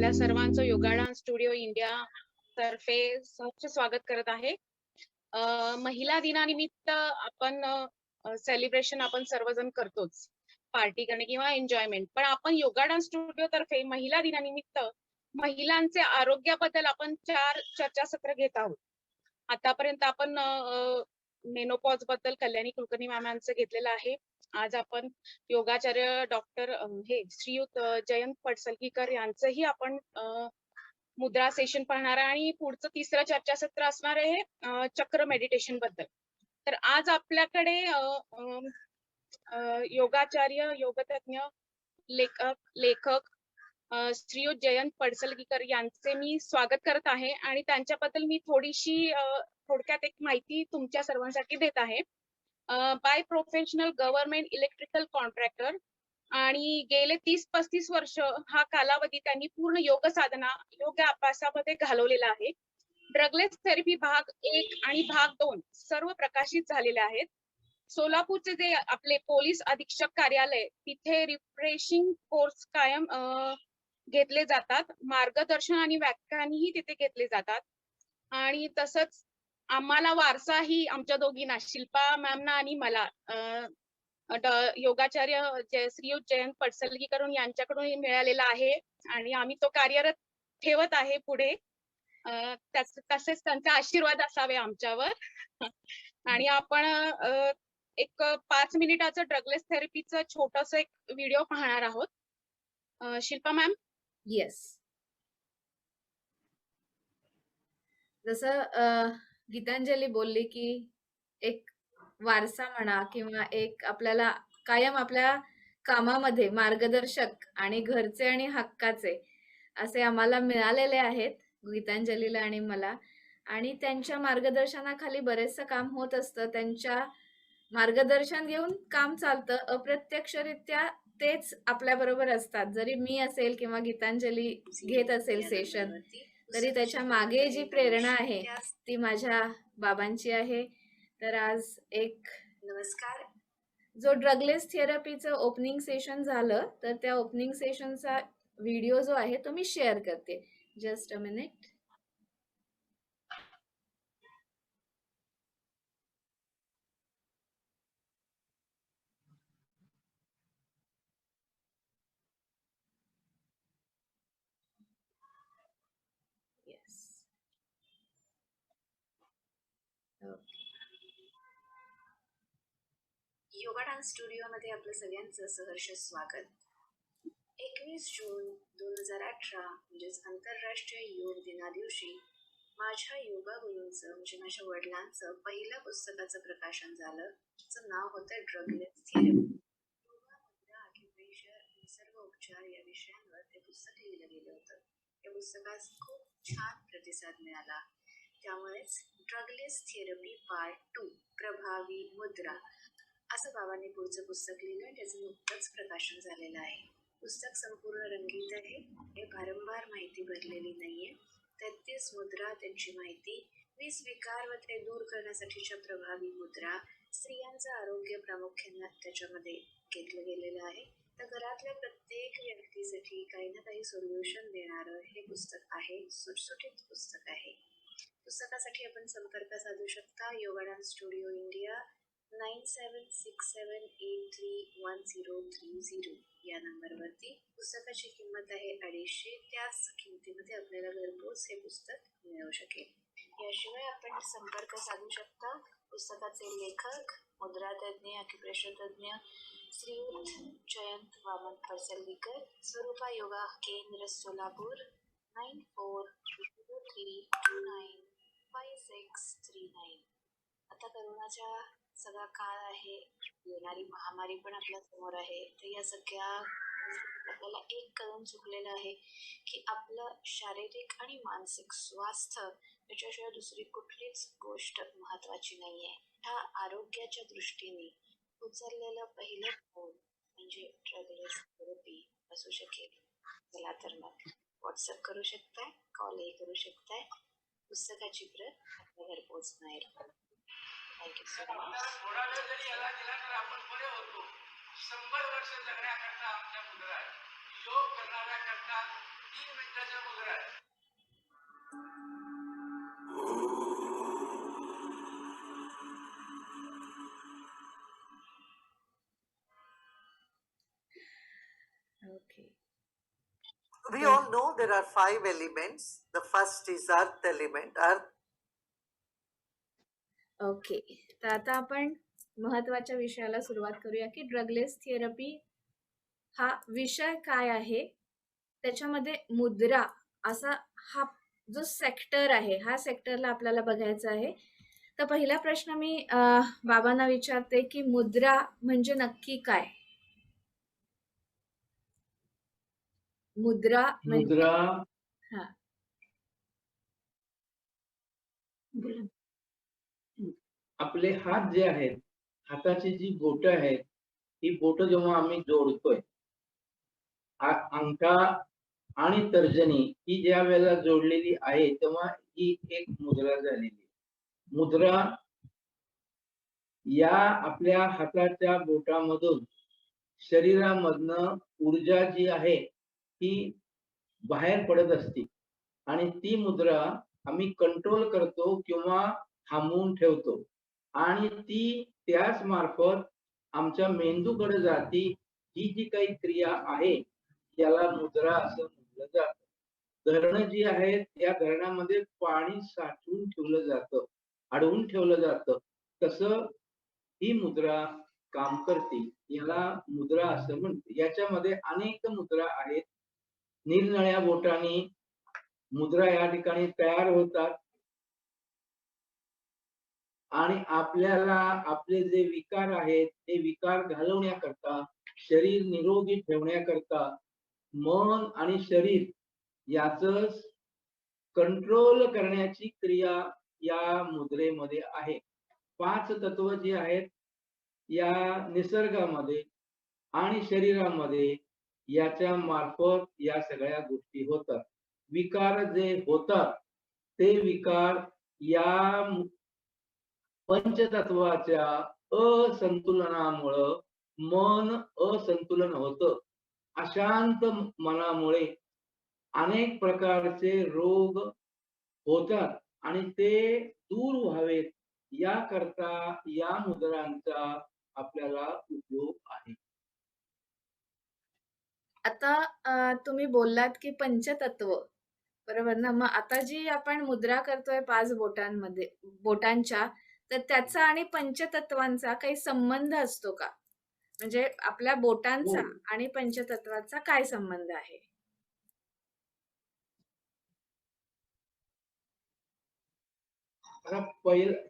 आपल्या सर्वांचं yoga dance studio India तर्फे सहर्ष स्वागत करत आहे. महिला दिनानिमित्त आपण सेलिब्रेशन आपण सर्वजण करतोच, पार्टी करणे किंवा एन्जॉयमेंट. पण आपण योगा डान्स स्टुडिओ तर्फे महिला दिनानिमित्त महिलांचे आरोग्याबद्दल आपण 4 चर्चासत्र घेत आहोत. आतापर्यंत आपण मेनोपॉज बद्दल कल्याणी कुलकर्णी मॅमांचं घेतलेलं आहे. आज आपण योगाचार्य डॉक्टर श्रीयुत जयंत पडसलगीकर यांचंही आपण मुद्रा सेशन पाहणार आहे आणि पुढचं तिसरं चर्चासत्र असणार आहे चक्र मेडिटेशन बद्दल. तर आज आपल्याकडे योगाचार्य, योगतज्ञ, लेखक श्रीयुत जयंत पडसलगीकर यांचे मी स्वागत करत आहे आणि त्यांच्याबद्दल मी थोडक्यात एक माहिती तुमच्या सर्वांसाठी देत आहे. By professional government electrical contractor आणि गेले 30-35 वर्ष हा कालावधी त्यांनी पूर्ण योग साधना, योग अभ्यासामध्ये घालवलेला आहे. ड्रगलेस थेरपी भाग 1 आणि भाग 2 सर्व प्रकाशित झालेले आहेत. सोलापूरचे जे आपले पोलीस अधीक्षक कार्यालय तिथे रिफ्रेशिंग कोर्स कायम घेतले जातात. मार्गदर्शन आणि व्याख्यानही तिथे घेतले जातात. आणि तसंच आम्हाला वारसाही आमच्या दोघींना, शिल्पा मॅमना आणि मला योगाचार्य श्रीयुत जयंत पडसलगीकर यांच्याकडून मिळालेला आहे आणि आम्ही तो कार्यरत ठेवत आहे पुढे. तसेच त्यांचा आशीर्वाद असावे आमच्यावर. आणि आपण एक 5 मिनिटाचं ड्रगलेस थेरपीचं छोटंसं एक व्हिडिओ पाहणार आहोत. शिल्पा मॅम. येस. जसं गीतांजली बोलली की एक वारसा म्हणा किंवा एक आपल्याला कायम आपल्या कामामध्ये मार्गदर्शक आणि घरचे आणि हक्काचे असे आम्हाला मिळालेले आहेत, गीतांजलीला आणि मला. आणि त्यांच्या मार्गदर्शनाखाली बरेचसं काम होत असतं. त्यांच्या मार्गदर्शन घेऊन काम चालतं. अप्रत्यक्षरित्या तेच आपल्या बरोबर असतात. जरी मी असेल किंवा गीतांजली घेत असेल सेशन, तरी त्याच्या मागे जी प्रेरणा आहे ती माझ्या बाबांची आहे. तर आज एक नमस्कार, जो ड्रगलेस थेरपीचं ओपनिंग सेशन झालं, तर त्या ओपनिंग सेशनचा व्हिडिओ जो आहे तो मी शेअर करते. Just a minute. Yoga dance studio मध्ये आपलं सगळ्यांचं सहर्ष स्वागत. 21 जून 2018 म्हणजेच आंतरराष्ट्रीय योग दिना दिवशी माझ्या योगा गुरूंचं म्हणजे माझ्या वडिलांचं पहिल्या पुस्तकाचं प्रकाशन झालं. त्याचं नाव होतं ड्रगलेस थेरपी. योगा, मुद्रा, अॅक्युप्रेशर, निसर्ग उपचार या विषयांवर ते पुस्तक लिहिलं गेलं होतं. या पुस्तकास खूप छान प्रतिसाद मिळाला. त्यामुळेच ड्रगलेस थेरपी पार्ट 2 प्रभावी मुद्रा असं बाबांनी पुढचं पुस्तक लिहिलं. त्याचं नुकतंच प्रकाशन झालेलं आहे. पुस्तक संपूर्ण रंगीत आहे. हे वारंवार माहिती भरलेली नाहीये. 33 मुद्रा, त्यांची माहिती, 20 विकार व ते दूर करण्यासाठीच्या प्रभावी मुद्रा, स्त्रियांचं आरोग्य प्रामुख्याने त्याच्यामध्ये घेतलं गेलेलं आहे. तर घरातल्या प्रत्येक व्यक्तीसाठी काही ना काही सोल्युशन देणारं हे पुस्तक आहे. सुटसुटीत पुस्तक आहे. पुस्तकासाठी आपण संपर्क साधू शकता योगा डान्स स्टुडिओ इंडिया 9767831030 या नंबरवरती. पुस्तकाची किंमत आहे 250. त्याच किमतीमध्ये आपल्याला घरपोच हे पुस्तक मिळू शकेल. याशिवाय आपण संपर्क साधू शकता पुस्तकाचे लेखक, मुद्रा तज्ञ, अॅक्युप्रेशर तज्ञ श्रीयुत जयंत वामन पडसलगीकर, स्वरूपा योगा केंद्र सोलापूर 9423295639. आता करोनाच्या सगळा काळ आहे, येणारी महामारी पण आपल्या समोर आहे. तर या सगळ्या आपल्याला एक कदम चुकलेलं आहे की आपलं शारीरिक आणि मानसिक स्वास्थ्य याच्याशिवाय दुसरी कुठलीच गोष्ट महत्वाची नाहीये. ह्या आरोग्याच्या दृष्टीने उचललेलं पहिलं पाऊल म्हणजे ड्रगलेस थेरपी असू शकेल. चला तर मग व्हॉट्सअप करू शकताय, कॉलही करू शकताय. पुस्तकाची प्रत आपल्या घरपोच मिळेल. Thank you so much. थोडा वेळ जरी याला दिला तर आपण बरे होतो. 100 वर्ष जगण्याकरता आमच्या मुद्रा योग करणाऱ्याकरता Okay. We all know there are 5 elements. The first is earth element. Earth. Okay, तर आता आपण महत्वाच्या विषयाला सुरुवात करूया की ड्रगलेस थेरपी हा विषय काय आहे, त्याच्यामध्ये मुद्रा असा हा जो सेक्टर आहे, हा सेक्टरला आपल्याला बघायचा आहे. तर पहिला प्रश्न मी बाबांना विचारते की मुद्रा म्हणजे नक्की काय? मुद्रा मुद्रा हा आपले हात जे आहेत, हाताची जी बोट आहेत, ही बोट जेव्हा आम्ही जोडतोय, अंगठा आणि तर्जनी ही ज्या वेळेला जोडलेली आहे तेव्हा ही एक मुद्रा झालेली. मुद्रा या आपल्या हाताच्या बोटामधून शरीरामधनं ऊर्जा जी आहे ती बाहेर पडत असते आणि ती मुद्रा आम्ही कंट्रोल करतो किंवा थांबवून ठेवतो आणि ती त्याच मार्फत आमच्या मेंदूकडे जाती. ही जी काही क्रिया आहे याला मुद्रा असं म्हटलं जातं. धरणं जी आहेत त्या धरणामध्ये पाणी साठवून ठेवलं जातं, अडवून ठेवलं जातं. तसं ही मुद्रा काम करते, याला मुद्रा असं म्हणते. याच्यामध्ये अनेक मुद्रा आहेत. निरनिळ्या बोटांनी मुद्रा या ठिकाणी तयार होतात आणि आपल्याला आपले जे विकार आहेत ते विकार घालवण्याकरता, शरीर निरोगी ठेवण्याकरता मन आणि शरीर याचं कंट्रोल करण्याची क्रिया या मुद्रेमध्ये आहे. 5 तत्व जी आहेत या निसर्गामध्ये आणि शरीरामध्ये याच्या मार्फत या सगळ्या गोष्टी होतात. विकार जे होतात ते विकार या पंचतत्वाच्या असंतुलनामुळं मन असंतुलन होतं. अशांत मनामुळे अनेक प्रकारचे रोग होतात आणि ते दूर व्हावेत याकरता या मुद्रांचा आपल्याला उपयोग आहे. आता तुम्ही बोललात की पंचतत्व, बरोबर ना? मग आता जी आपण मुद्रा करतोय 5 बोटांच्या, तर त्याचा आणि पंचतत्वांचा काही संबंध असतो का? म्हणजे आपल्या बोटांचा आणि पंचतत्वाचा काय संबंध आहे?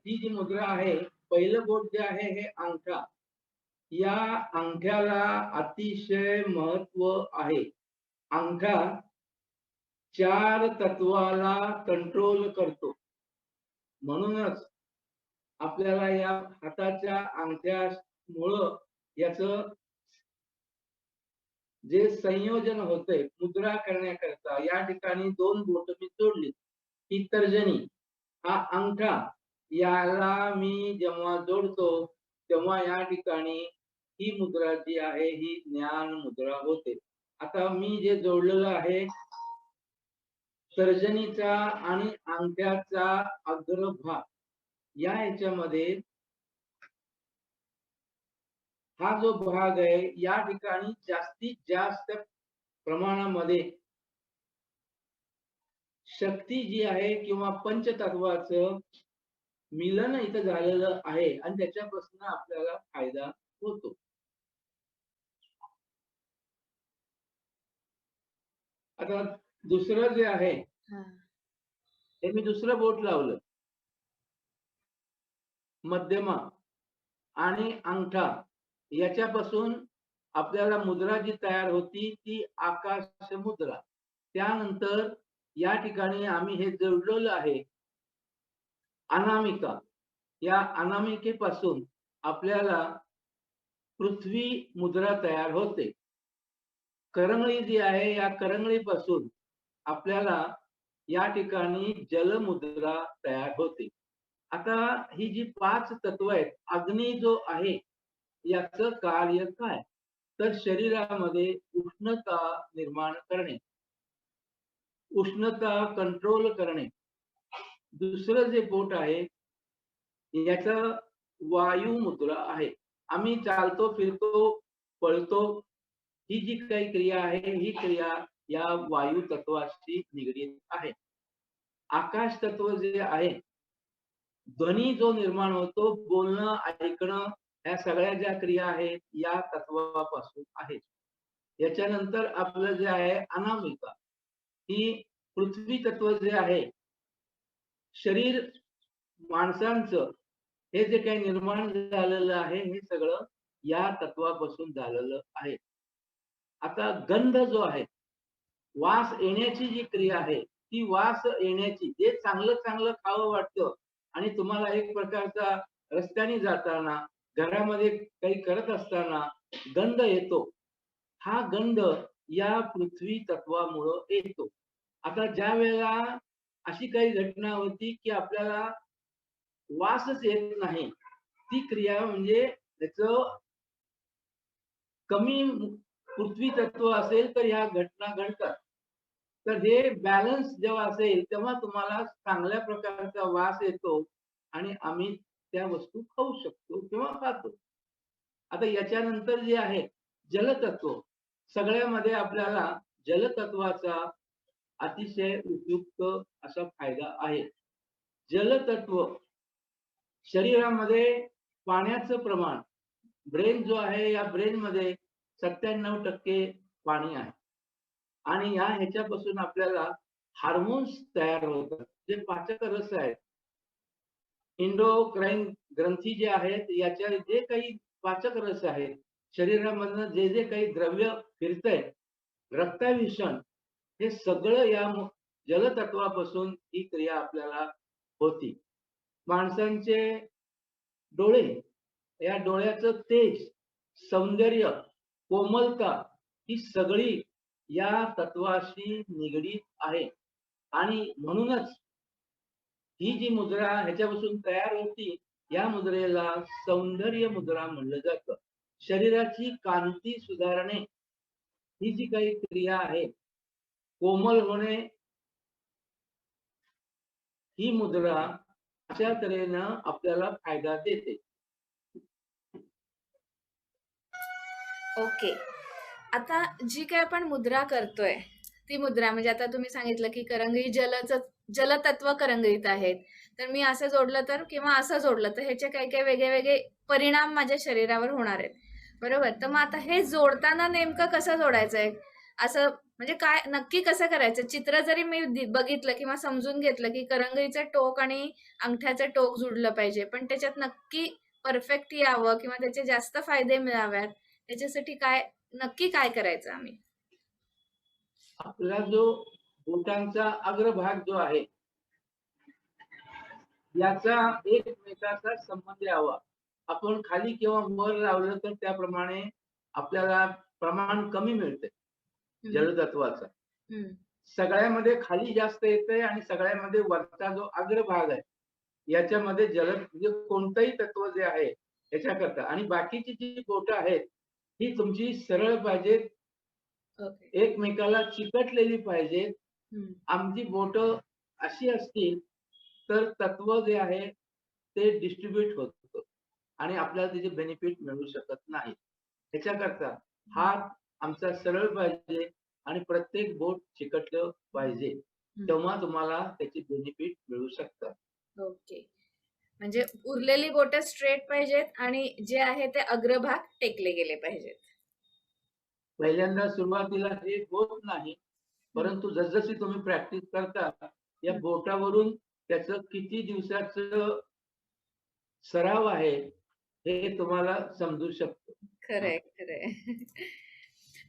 ही जी मुद्रा आहे, पहिलं बोट जे आहे हे अंगठा. या अंगठ्याला अतिशय महत्व आहे. अंगठा 4 तत्वाला कंट्रोल करतो. म्हणूनच आपल्याला या हाताच्या अंगठ्यामुळं याचं जे संयोजन होतंय मुद्रा करण्याकरता, या ठिकाणी 2 बोट मी जोडली. ही तर्जनी, हा अंगठा, याला मी जेव्हा जोडतो तेव्हा या ठिकाणी ही मुद्रा जी आहे ही ज्ञान मुद्रा होते. आता मी जे जोडलेलं आहे तर्जनीचा आणि अंगठ्याचा अग्रभाग, या ह्याच्यामध्ये हा जो भाग आहे या ठिकाणी जास्तीत जास्त प्रमाणामध्ये शक्ती जी आहे किंवा पंचतत्वाचं मिलन इथं झालेलं आहे आणि त्याच्यापासून आपल्याला फायदा होतो. आता दुसरं जे आहे हे मी दुसरं बोट लावलं, मध्यमा आणि अंगठा याच्यापासून आपल्याला मुद्रा जी तयार होती ती आकाश मुद्रा. त्यानंतर या ठिकाणी आम्ही हे जोडलेलं आहे अनामिका. या अनामिकेपासून आपल्याला पृथ्वी मुद्रा तयार होते. करंगळी जी आहे या करंगळीपासून आपल्याला या ठिकाणी जलमुद्रा तयार होते. आता ही जी 5 तत्व आहेत, अग्नी जो आहे याचं कार्य काय? तर शरीरामध्ये उष्णता निर्माण करणे. उष्णता कंट्रोल करणे. दुसरं जे बोट आहे याचं वायू मुद्रा आहे. आम्ही चालतो, फिरतो, पळतो, ही जी काही क्रिया आहे ही क्रिया या वायू तत्वाशी निगडीत आहे. आकाश तत्व जे आहे, ध्वनी जो निर्माण होतो, बोलणं, ऐकणं, ह्या सगळ्या ज्या क्रिया आहेत या तत्वापासून आहेत. याच्यानंतर आपलं जे आहे अनामिका, ही पृथ्वी तत्व जे आहे, शरीर माणसांचं हे जे काही निर्माण झालेलं आहे हे सगळं या तत्वापासून झालेलं आहे. आता गंध जो आहे, वास येण्याची जी क्रिया आहे, ती वास येण्याची, जे चांगलं चांगलं खावं वाटतं आणि तुम्हाला एक प्रकारचा रस्त्याने जाताना, घरामध्ये काही करत असताना गंध येतो, हा गंध या पृथ्वी तत्वामुळं येतो. आता ज्या वेळेला अशी काही घटना होती की आपल्याला वासच येत नाही, ती क्रिया म्हणजे त्याचं कमी पृथ्वी तत्व असेल तर ह्या घटना घडतात. तर हे बॅलन्स जेव्हा असेल तेव्हा तुम्हाला चांगल्या प्रकारचा वास येतो आणि आम्ही त्या वस्तू खाऊ शकतो किंवा खातो. आता याच्यानंतर जे आहे जलतत्व, सगळ्यामध्ये आपल्याला जलतत्वाचा अतिशय उपयुक्त असा फायदा आहे. जलतत्व शरीरामध्ये पाण्याचं प्रमाण, ब्रेन जो आहे या ब्रेन मध्ये 97% पाणी आहे आणि या ह्याच्यापासून आपल्याला हार्मोन्स तयार होतात, जे पाचक रस आहेत. इंडोक्राईन ग्रंथी जे आहेत याच्या जे काही पाचक रस आहेत, शरीरामधनं जे जे काही द्रव्य फिरतंय, रक्ताभिसरण, हे सगळं या जलतत्वापासून ही क्रिया आपल्याला होती. माणसांचे डोळे, या डोळ्याचं तेज, सौंदर्य, कोमलता, ही सगळी या तत्वाशी निगडीत आहे आणि म्हणूनच ही जी मुद्रा ह्याच्यापासून तयार होती, या मुद्रेला सौंदर्य मुद्रा म्हणलं जातं. शरीराची कांती सुधारणे ही जी काही क्रिया आहे, कोमल होणे, ही मुद्रा अशा तऱ्हेनं आपल्याला फायदा देते. ओके. आता जी काही आपण मुद्रा करतोय, ती मुद्रा म्हणजे आता तुम्ही सांगितलं की करंगळी जलतत्व करंगळीत आहेत. तर मी असं जोडलं तर किंवा असं जोडलं तर ह्याचे काही काही वेगळे वेगळे परिणाम माझ्या शरीरावर होणार आहेत. बरोबर? तर मग आता हे जोडताना नेमकं कसं जोडायचंय? असं म्हणजे काय नक्की कसं करायचं? चित्र जरी मी बघितलं किंवा समजून घेतलं की करंगळीचं टोक आणि अंगठ्याचं टोक जुडलं पाहिजे, पण त्याच्यात नक्की परफेक्ट यावं किंवा त्याचे जास्त फायदे मिळाव्यात, त्याच्यासाठी नक्की काय करायचं आम्ही? आपला जो बोटांचा अग्रभाग जो आहे, याचा एकमेकाचा संबंध यावा. आपण खाली किंवा वर लावलं तर त्याप्रमाणे आपल्याला प्रमाण कमी मिळते जलतत्वाचं. सगळ्यामध्ये खाली जास्त येते आणि सगळ्यामध्ये वरचा जो अग्रभाग आहे याच्यामध्ये म्हणजे कोणतंही तत्व जे आहे याच्याकरता, आणि बाकीची जी बोटं आहेत ही तुमची सरळ पाहिजेत, ओके. एकमेकाला चिकटलेली पाहिजेत. आमची बोटं अशी असतील तर तत्व जे आहे ते डिस्ट्रीब्यूट होतं आणि आपल्याला त्याचे बेनिफिट मिळू शकत नाही. त्याच्याकरता हात आमचा सरळ पाहिजे आणि प्रत्येक बोट चिकटलं पाहिजे, तेव्हा तुम्हाला त्याची बेनिफिट मिळू शकतात. ओके. म्हणजे उरलेली बोटं स्ट्रेट पाहिजेत आणि जे आहे ते अग्रभाग टेकले गेले पाहिजेत. पहिल्यांदा सुरुवातीला हे होत नाही, परंतु जसजशी तुम्ही प्रॅक्टिस करता या बोटावरून त्याचं किती दिवसाचं सराव आहे हे तुम्हाला समजू शकतो. खरंय, खरंय.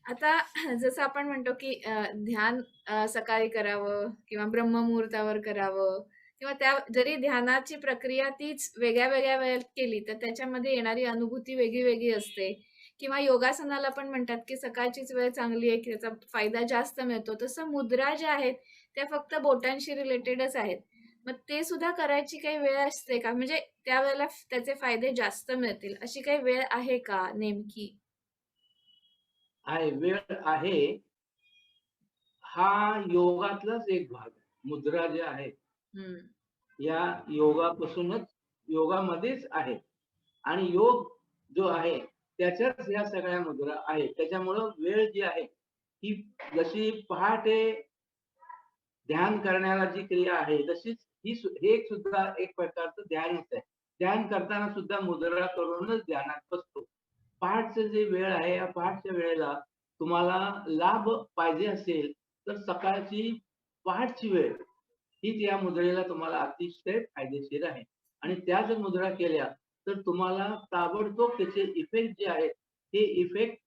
आता जसं आपण म्हणतो की ध्यान सकाळी करावं किंवा ब्रह्ममुहूर्तावर करावं किंवा त्या जरी ध्यानाची प्रक्रिया तीच वेगळ्या वेगळ्या वेळेत केली तर त्याच्यामध्ये येणारी अनुभूती वेगळी वेगळी असते. किंवा योगासनाला पण म्हणतात की सकाळचीच वेळ चांगली आहे की त्याचा फायदा जास्त मिळतो. तसं मुद्रा ज्या आहेत त्या फक्त बोटांशी रिलेटेडच आहेत. मग ते सुद्धा करायची काही वेळ असते का? म्हणजे त्यावेळेला त्याचे फायदे जास्त मिळतील अशी काही वेळ आहे का नेमकी? आहे, वेळ आहे. हा योगातलाच एक भाग आहे. मुद्रा ज्या आहेत हम्म. या योगापासूनच योगामध्येच आहे आणि योग जो आहे त्याच्याच या सगळ्या मुद्रा आहेत. त्याच्यामुळं वेळ जी आहे ही जशी पहाटे ध्यान करण्याला जी क्रिया आहे तशीच हे सुद्धा एक प्रकारचं ध्यानच आहे. ध्यान करताना सुद्धा मुद्रा करूनच ध्यानात बसतो. पहाटचं जे वेळ आहे या पहाटच्या वेळेला तुम्हाला लाभ पाहिजे असेल तर सकाळची पहाटची वेळ हीच या मुद्रेला तुम्हाला अतिशय फायदेशीर आहे आणि त्या जर मुद्रा केल्या तर तुम्हाला ताबडतोब त्याचे इफेक्ट जे आहेत ते इफेक्ट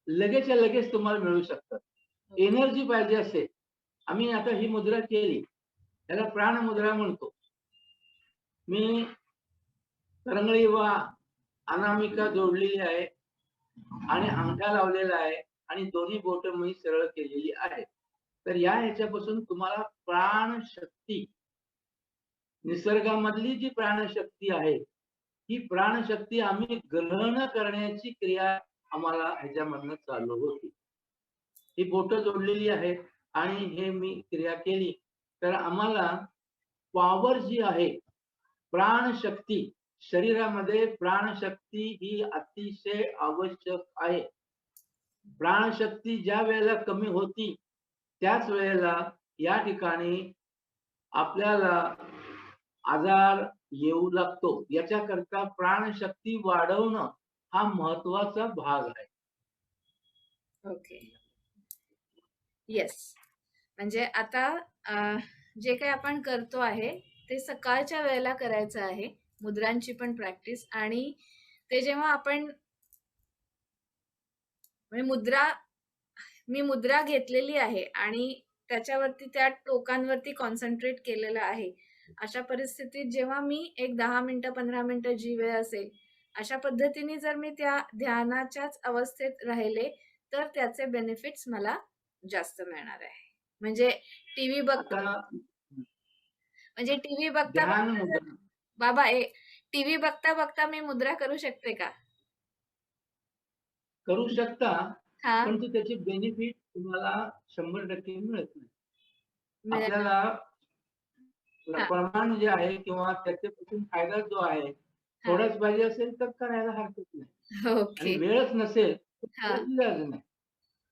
लगेचच्या लगेच तुम्हाला मिळू शकतात. एनर्जी पाहिजे असेल, आम्ही आता ही मुद्रा केली, त्याला प्राणमुद्रा म्हणतो. मी करंगळी व अनामिका जोडलेली आहे आणि अंगठा लावलेला आहे आणि दोन्ही बोट मी सरळ केलेली आहे. तर या ह्याच्यापासून तुम्हाला प्राणशक्ती, निसर्गामधली जी प्राणशक्ती आहे ही प्राणशक्ती आम्ही ग्रहण करण्याची क्रिया आम्हाला ह्याच्यामधनं चालू होती. ही बोट जोडलेली आहे आणि हे मी क्रिया केली तर आम्हाला पॉवर जी आहे, प्राणशक्ती, शरीरामध्ये प्राणशक्ती ही अतिशय आवश्यक आहे. प्राणशक्ती ज्या वेळेला कमी होती त्याच वेळेला या ठिकाणी आपल्याला आजार येऊ लागतो. याच्याकरता प्राणशक्ती वाढवणं हा महत्वाचा भाग आहे. ओके. येस. म्हणजे आता जे काही आपण करतो आहे ते सकाळच्या वेळेला करायचं आहे, मुद्रांची पण प्रॅक्टिस. आणि ते जेव्हा आपण म्हणजे मी मुद्रा घेतलेली आहे आणि त्याच्यावरती त्या टोकांवरती कॉन्सन्ट्रेट केलेलं आहे, अशा परिस्थितीत जेव्हा मी एक 10 मिनिटं 15 मिनिटं जी वेळ असेल अशा पद्धतीने जर मी त्या ध्यानाच्याच अवस्थेत राहिले तर त्याचे बेनिफिट्स मला जास्त मिळणार आहे. म्हणजे टीव्ही बघता ध्यान मुद्रा बाबा टीव्ही बघता मी मुद्रा करू शकते का? करू शकता, हा, परंतु त्याचे बेनिफिट तुम्हाला 100% मिळत नाही. मिळेल. आपल्याला हा. प्रमाण जे आहे किंवा त्याच्यापासून फायदा जो आहे थोडाच पाहिजे असेल तर करायला हरकत नाही ओके. आणि वेळच नसेल हा. तर इलाज नाही.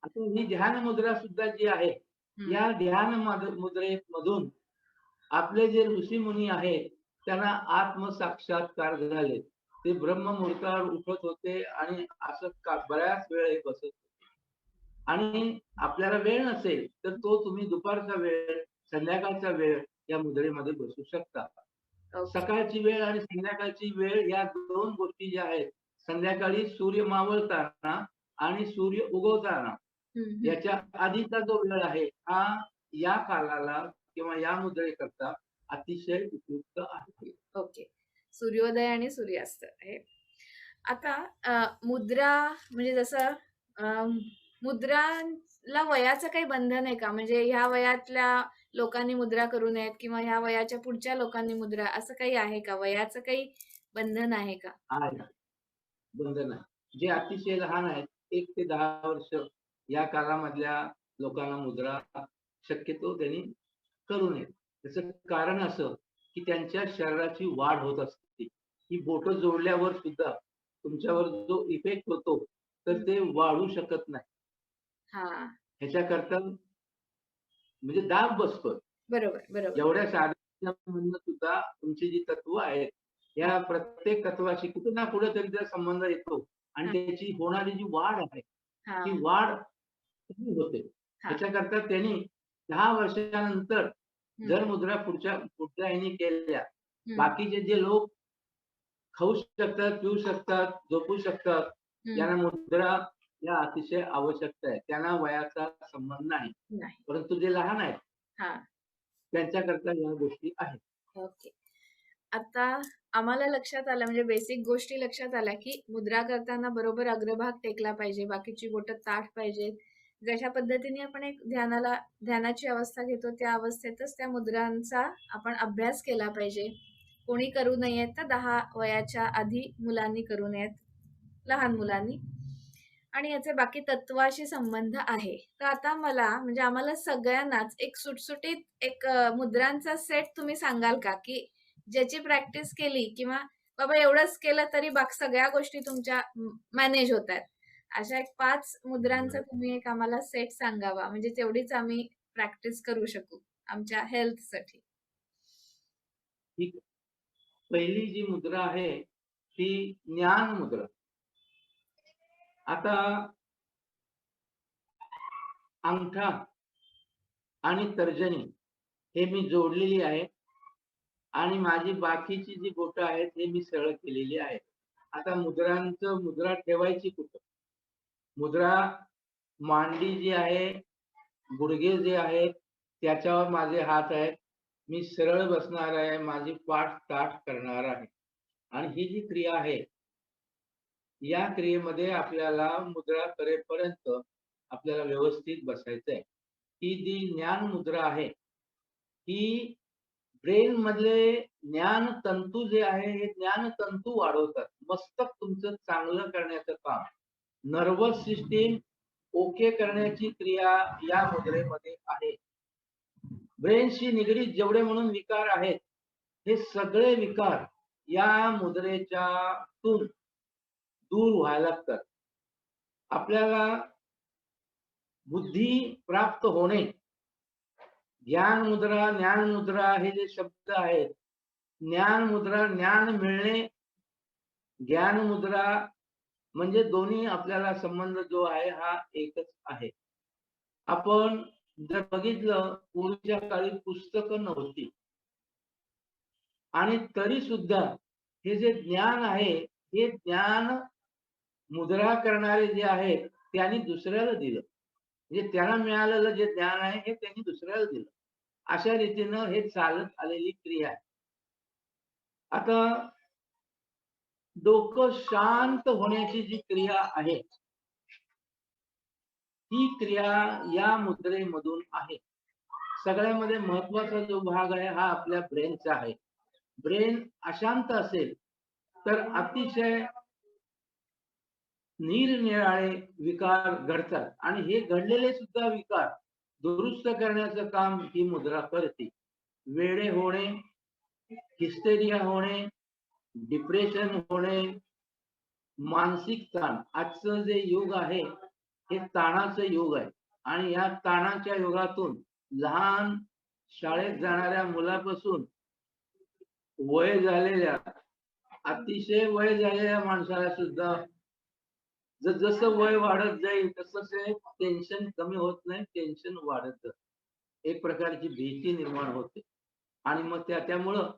आता ही ध्यान मुद्रा सुद्धा जी आहे या ध्यान मुद्रेमधून आपले जे ऋषी मुनी आहेत त्यांना आत्मसाक्षात्कार झाले. ते ब्रह्ममुहूर्तावर उठत होते आणि असं बऱ्याच वेळ बसत होते. आणि आपल्याला वेळ नसेल तर तो तुम्ही दुपारचा वेळ, संध्याकाळचा वेळ या मुद्रेमध्ये बसू शकता. सकाळची वेळ आणि संध्याकाळची वेळ या दोन गोष्टी ज्या आहेत, संध्याकाळी सूर्य मावळताना आणि सूर्य उगवताना याच्या आधीचा जो वेळ आहे हा या कालाला किंवा या मुद्रेकरता अतिशय उपयुक्त आहे. ओके. सूर्योदय आणि सूर्यास्त आहे. आता मुद्रा म्हणजे जसं मुद्राला वयाचं काही बंधन आहे का? म्हणजे ह्या वयातल्या लोकांनी मुद्रा करू नयेत किंवा ह्या वयाच्या पुढच्या लोकांनी मुद्रा, असं काही आहे का? वयाचं काही बंधन आहे का? आहे, बंधन आहे. जे अतिशय लहान आहेत 1 ते 10 वर्ष या कालामधल्या लोकांना मुद्रा शक्यतो त्यांनी करू नये. त्याचं कारण असं की त्यांच्या शरीराची वाढ होत असते. ही बोट जोडल्यावर सुद्धा तुमच्यावर जो इफेक्ट होतो तर ते वाढू शकत नाही. ह्याच्याकरता म्हणजे दाब बसतो. बरोबर. एवढ्या साध्या म्हणणं सुद्धा तुमची जी तत्व आहेत या प्रत्येक तत्वाशी कुठे ना कुठे तरी त्याचा संबंध येतो आणि त्याची होणारी जी वाढ आहे ती वाढ कमी होते. त्याच्याकरता त्यांनी 10 वर्षानंतर जर मुद्रा पुढच्या ह्यानी केल्या, बाकीचे जे लोक खाऊ शकतात, पिऊ शकतात, झोपू शकतात, यांना मुद्रा या अतिशय आवश्यकता आहे. त्यांना वयाचा संबंध नाही. परंतु जे लहान आहेत त्यांच्याकरता या गोष्टी आहेत. ओके. आता आम्हाला लक्षात आलं, म्हणजे बेसिक गोष्टी लक्षात आल्या की मुद्रा करताना बरोबर अग्रभाग टेकला पाहिजे, बाकीची बोटं ताठ पाहिजेत. जशा पद्धतीने आपण एक ध्यानाची अवस्था घेतो त्या अवस्थेतच त्या मुद्रांचा आपण अभ्यास केला पाहिजे. कोणी करू नयेत तर 10 वयाच्या आधी मुलांनी करू नयेत, लहान मुलांनी. आणि याचे बाकी तत्वाशी संबंध आहे. तर आता मला म्हणजे आम्हाला सगळ्यांनाच एक सुटसुटीत एक मुद्रांचा सेट तुम्ही सांगाल का, की ज्याची प्रॅक्टिस केली किंवा बाबा एवढंच केलं तरी सगळ्या गोष्टी तुमच्या मॅनेज होतात. अशा एक 5 मुद्रांचा तुम्ही एक आम्हाला सेट सांगावा, म्हणजे तेवढीच आम्ही प्रॅक्टिस करू शकू आमच्या हेल्थसाठी. ठीक आहे. पहिली जी मुद्रा आहे ती ज्ञान मुद्रा. आता अंगठा आणि तर्जनी हे मी जोडलेली आहे आणि माझी बाकीची जी बोटं आहेत हे मी सरळ केलेली आहे. आता मुद्रा ठेवायची कुठं? मुद्रा मांडी जी आहे, गुडघे जे आहेत त्याच्यावर माझे हात आहेत. मी सरळ बसणार आहे, माझी पाठ ताठ करणार आहे आणि ही जी क्रिया आहे या क्रियेमध्ये आपल्याला मुद्रा करेपर्यंत आपल्याला व्यवस्थित बसायचं आहे. ही जी ज्ञान मुद्रा आहे ही ब्रेन मधले ज्ञान तंतू जे आहे हे ज्ञान तंतू वाढवतात. मस्तक तुमचं चांगलं करण्याचं काम, नर्वस सिस्टीम ओके करण्याची क्रिया या मुद्रेमध्ये आहे. ब्रेनशी निगडीत जेवढे म्हणून विकार आहेत हे सगळे विकार या मुद्रेच्यातून दूर व्हायला लागतात. आपल्याला बुद्धी प्राप्त होणे, ज्ञान मुद्रा, ज्ञान मुद्रा हे जे शब्द आहेत, ज्ञान मुद्रा ज्ञान मिळणे, ज्ञान मुद्रा म्हणजे दोन्ही आपल्याला संबंध जो आहे हा एकच आहे. आपण जर बघितलं पूर्वीच्या काळी पुस्तकं नव्हती आणि तरी सुद्धा हे जे ज्ञान आहे हे ज्ञान मुद्रा करणारे जे आहेत त्यांनी दुसऱ्याला दिलं. म्हणजे त्यांना मिळालेलं जे ज्ञान आहे हे त्यांनी दुसऱ्याला दिलं. अशा रीतीनं हे चालत आलेली क्रिया आहे. आता डोकं शांत होण्याची जी क्रिया आहे ती क्रिया या मुद्रेमधून आहे. सगळ्यामध्ये महत्वाचा जो भाग आहे हा आपल्या ब्रेनचा आहे. ब्रेन अशांत असेल तर अतिशय निरनिराळे विकार घडतात आणि हे घडलेले सुद्धा विकार दुरुस्त करण्याचं काम ही मुद्रा करते. वेडे होणे, हिस्टेरिया होणे, डिप्रेशन होणे, मानसिक ताण. आजचं जे युग आहे हे ताणाचं युग आहे आणि या ताणाच्या युगातून लहान शाळेत जाणाऱ्या मुलापासून वय झालेल्या अतिशय वय झालेल्या माणसाला सुद्धा जसं वय वाढत जाईल तसं ते टेन्शन कमी होत नाही, टेन्शन वाढत जातं. एक प्रकारची भीती निर्माण होते आणि मग त्यामुळं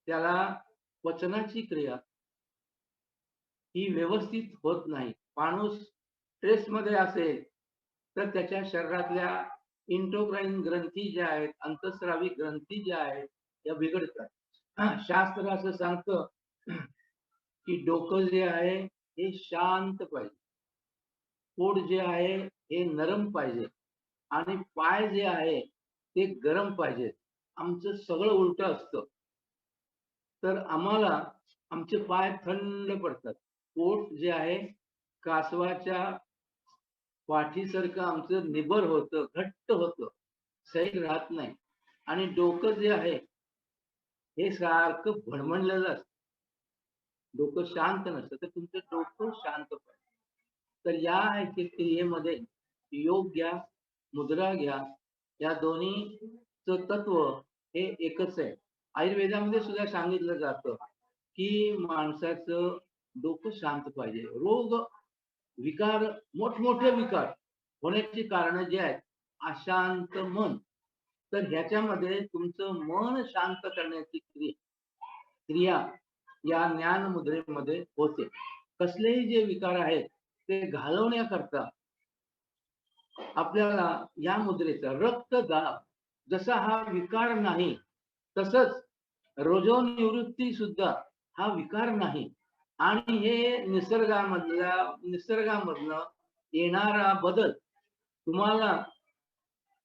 त्याला पचनाची क्रिया ही व्यवस्थित होत नाही. माणूस स्ट्रेस मध्ये असेल तर त्याच्या शरीरातल्या इंट्रोक्राइन ग्रंथी ज्या आहेत, अंतस्रावी ग्रंथी ज्या आहेत त्या बिघडतात. शास्त्र असं सांगतं की डोकं जे आहे हे शांत पाहिजे, पोट जे आहे हे नरम पाहिजे आणि पाय जे आहे ते गरम पाहिजे. आमचं सगळं उलट असतं. तर आम्हाला आमचे पाय थंड पडतात. पोट जे आहे कासवाच्या पाठीसारखं आमचं निबर होतं, घट्ट होतं, सैल राहत नाही. आणि डोकं जे आहे हे सारखं भणभणलेलं असतं. डोकं शांत नसतं. तर तुमचं डोकं शांत पाहिजे. तर या क्रियेमध्ये योग घ्या, मुद्रा घ्या, या दोन्हीचं तत्व हे एकच आहे. आयुर्वेदामध्ये सुद्धा सांगितलं जातं की माणसाचं डोकं शांत पाहिजे. रोग विकार, मोठमोठे विकार होण्याची कारण जे आहेत अशांत मन. तर ह्याच्यामध्ये तुमचं मन शांत करण्याची क्रिया या ज्ञान मुद्रेमध्ये होते. कसलेही जे विकार आहेत ते घालवण्याकरता आपल्याला या मुद्रेचा रक्तदाब, जसा हा विकार नाही तसंच रजोनिवृत्ती सुद्धा हा विकार नाही आणि हे निसर्गामधनं येणारा बदल तुम्हाला